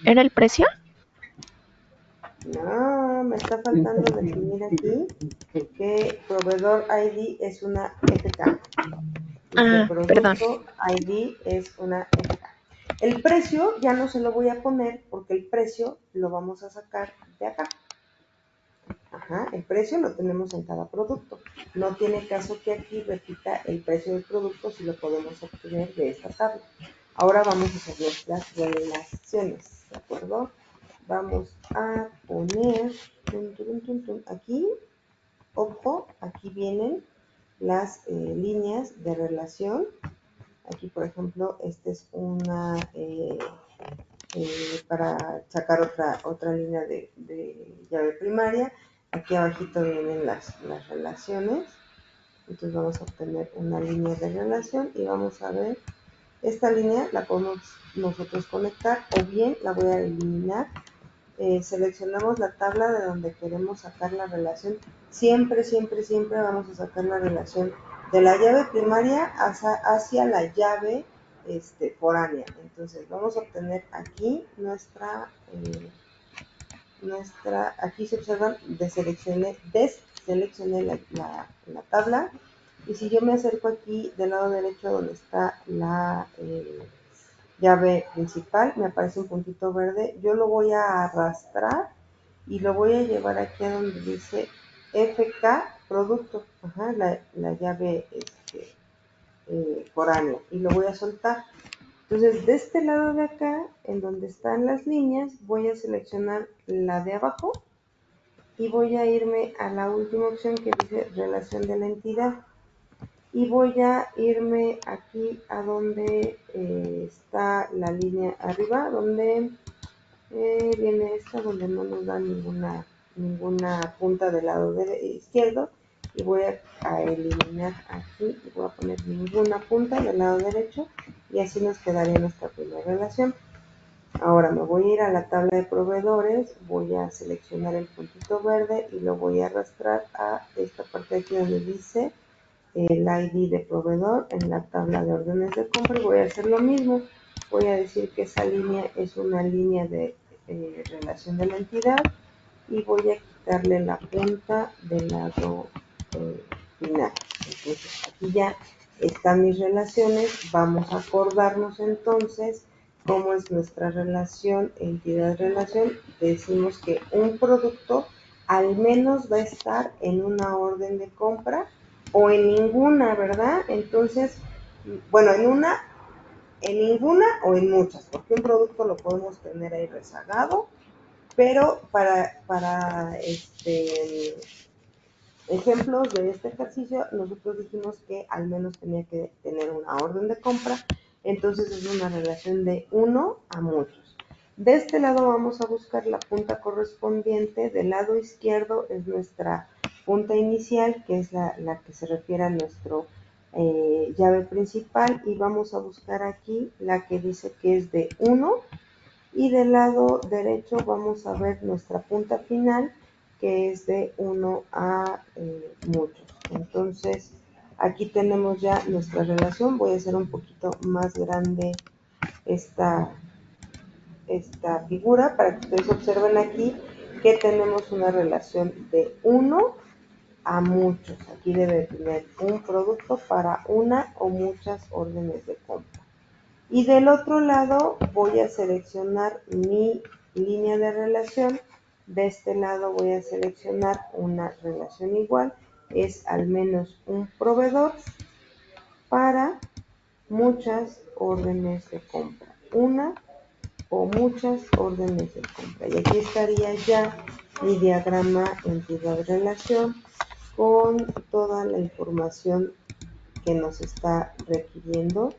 ¿Era el precio? No, me está faltando definir aquí que proveedor ID es una FK y que Perdón. producto ID es una FK. El precio ya no se lo voy a poner porque el precio lo vamos a sacar de acá. Ajá, el precio lo tenemos en cada producto. No tiene caso que aquí repita el precio del producto si lo podemos obtener de esta tabla. Ahora vamos a hacer nuestras relaciones, ¿de acuerdo? Vamos a poner aquí, ojo, aquí vienen las líneas de relación. Aquí, por ejemplo, esta es una para sacar otra línea de llave primaria. Aquí abajito vienen las relaciones. Entonces vamos a obtener una línea de relación y vamos a ver, esta línea la podemos nosotros conectar o bien la voy a eliminar. Seleccionamos la tabla de donde queremos sacar la relación. Siempre vamos a sacar la relación de la llave primaria hacia la llave foránea. Entonces vamos a obtener aquí aquí se observan, deseleccioné la tabla, y si yo me acerco aquí del lado derecho donde está la llave principal, me aparece un puntito verde, yo lo voy a arrastrar y lo voy a llevar aquí a donde dice FK producto, la llave foránea, y lo voy a soltar. Entonces, de este lado de acá, en donde están las líneas, voy a seleccionar la de abajo y voy a irme a la última opción que dice relación de la entidad. Y voy a irme aquí a donde está la línea arriba, donde viene esta, donde no nos da ninguna punta del lado izquierdo, y voy a eliminar aquí y voy a poner ninguna punta del lado derecho, y así nos quedaría nuestra primera relación. Ahora me voy a ir a la tabla de proveedores, voy a seleccionar el puntito verde y lo voy a arrastrar a esta parte de aquí donde dice el ID de proveedor en la tabla de órdenes de compra, y voy a hacer lo mismo. Voy a decir que esa línea es una línea de relación de la entidad y voy a quitarle la punta del lado final. Entonces aquí ya están mis relaciones. Vamos a acordarnos entonces cómo es nuestra relación entidad-relación. Decimos que un producto al menos va a estar en una orden de compra o en ninguna, ¿verdad? Entonces, bueno, en ninguna o en muchas, porque un producto lo podemos tener ahí rezagado, pero para ejemplos de este ejercicio, nosotros dijimos que al menos tenía que tener una orden de compra, entonces es una relación de 1 a muchos. De este lado vamos a buscar la punta correspondiente, del lado izquierdo es nuestra punta inicial, que es la que se refiere a nuestro llave principal, y vamos a buscar aquí la que dice que es de 1, y del lado derecho vamos a ver nuestra punta final, que es de 1 a muchos. Entonces aquí tenemos ya nuestra relación. Voy a hacer un poquito más grande esta figura para que ustedes observen aquí que tenemos una relación de 1 a muchos. Aquí debe tener un producto para una o muchas órdenes de compra. Y del otro lado voy a seleccionar mi línea de relación. De este lado voy a seleccionar una relación igual. Es al menos un proveedor para muchas órdenes de compra. Una o muchas órdenes de compra. Y aquí estaría ya mi diagrama entidad-relación con toda la información que nos está requiriendo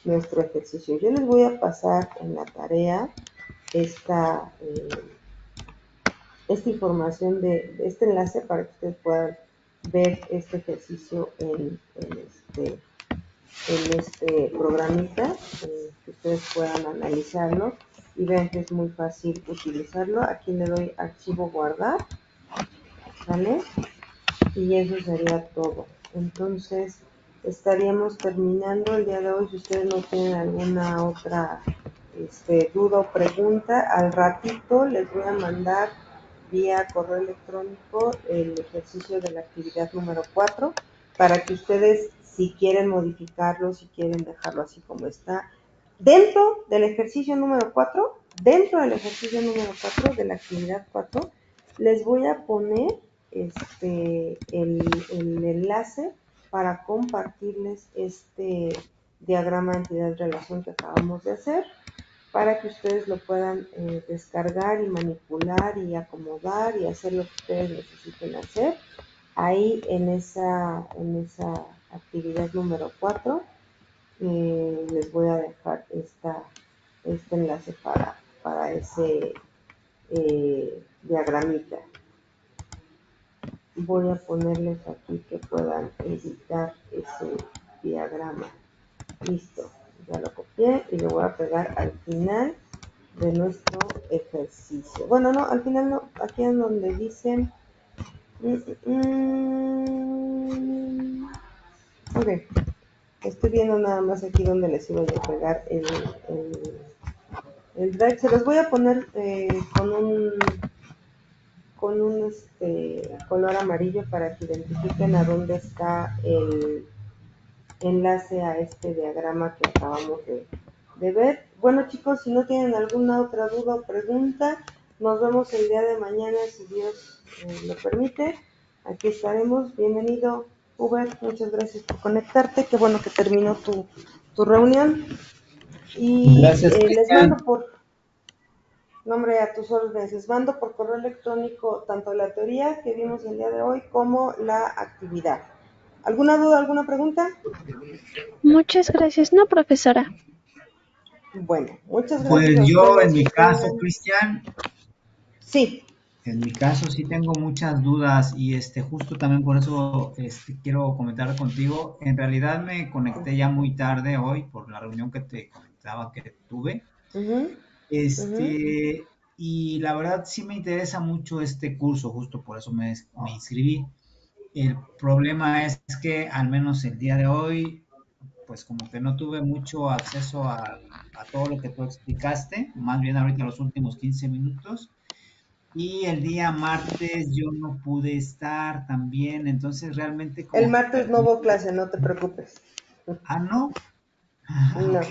nuestro ejercicio. Yo les voy a pasar en la tarea esta, esta información de este enlace para que ustedes puedan ver este ejercicio en este programita, que ustedes puedan analizarlo y vean que es muy fácil utilizarlo. Aquí le doy archivo guardar, ¿vale? Y eso sería todo. Entonces estaríamos terminando el día de hoy. Si ustedes no tienen alguna otra duda o pregunta, al ratito les voy a mandar vía correo electrónico el ejercicio de la actividad número 4 para que ustedes, si quieren modificarlo, si quieren dejarlo así como está, dentro del ejercicio número 4, de la actividad 4, les voy a poner el enlace para compartirles este diagrama entidad-relación que acabamos de hacer, para que ustedes lo puedan descargar y manipular y acomodar y hacer lo que ustedes necesiten hacer. Ahí en esa actividad número 4 les voy a dejar este enlace para ese diagramita. Voy a ponerles aquí que puedan editar ese diagrama. Listo, ya lo copié y lo voy a pegar al final de nuestro ejercicio. Bueno, no, al final no, aquí es donde dicen ok, estoy viendo nada más aquí donde les iba a pegar el drive. Se los voy a poner con un color amarillo para que identifiquen a dónde está el enlace a este diagrama que acabamos de ver. Bueno, chicos, si no tienen alguna otra duda o pregunta, nos vemos el día de mañana, si Dios lo permite. Aquí estaremos. Bienvenido, Uber, muchas gracias por conectarte. Qué bueno que terminó tu reunión. Y Gracias, les Cristian. mando por nombre a tus órdenes, les mando por correo electrónico tanto la teoría que vimos el día de hoy como la actividad. ¿Alguna duda, alguna pregunta? Muchas gracias, no, profesora. Bueno, muchas gracias Pues a yo en ustedes. mi Que caso, tengan... Cristian, Sí. en mi caso sí tengo muchas dudas y justo también por eso quiero comentar contigo. En realidad me conecté ya muy tarde hoy por la reunión que te comentaba que tuve. Uh-huh, uh-huh. Y la verdad sí me interesa mucho este curso, justo por eso me inscribí. El problema es que al menos el día de hoy, pues como que no tuve mucho acceso a todo lo que tú explicaste, más bien ahorita los últimos 15 minutos. Y el día martes yo no pude estar también, entonces realmente El como que martes no perdí. hubo clase, no te preocupes. Ah, no. Ah, No, ok.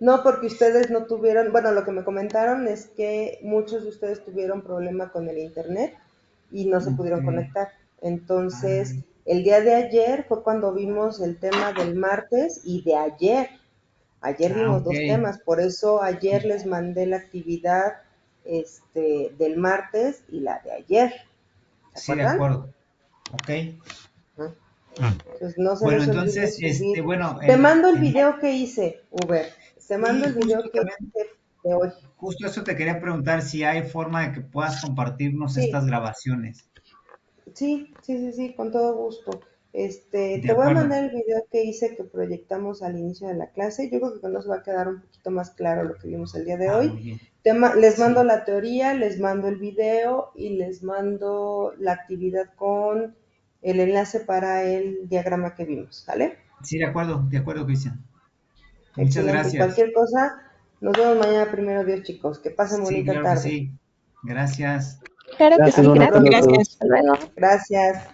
no porque ustedes no tuvieron, bueno, lo que me comentaron es que muchos de ustedes tuvieron problema con el internet y no se Ok. pudieron conectar. Entonces, Ah, el día de ayer fue cuando vimos el tema del martes y de ayer. Ayer vimos ok. dos temas, por eso ayer les mandé la actividad del martes y la de ayer. ¿Se Sí, de acuerdan? acuerdo. Ok. Ajá. Entonces no se Bueno, les olvide entonces, subir. bueno, Te mando el video que hice, Uber. Te mando sí, el justo video que también, hice de hoy. justo eso te quería preguntar si hay forma de que puedas compartirnos Sí, estas grabaciones. sí, con todo gusto. De Te voy a acuerdo. mandar el video que hice que proyectamos al inicio de la clase. Yo creo que con eso va a quedar un poquito más claro lo que vimos el día de Ah, hoy. muy bien. Les mando Sí, la teoría, les mando el video y les mando la actividad con el enlace para el diagrama que vimos, ¿vale? sí, de acuerdo, Cristian. Muchas Excelente. Y gracias. cualquier cosa, nos vemos mañana primero Dios, chicos. Que pasen Sí, bonita claro que tarde. sí. Gracias. Claro que Gracias, sí, Hasta buenas gracias. tardes a pronto. todos. Gracias. Hasta luego. Gracias.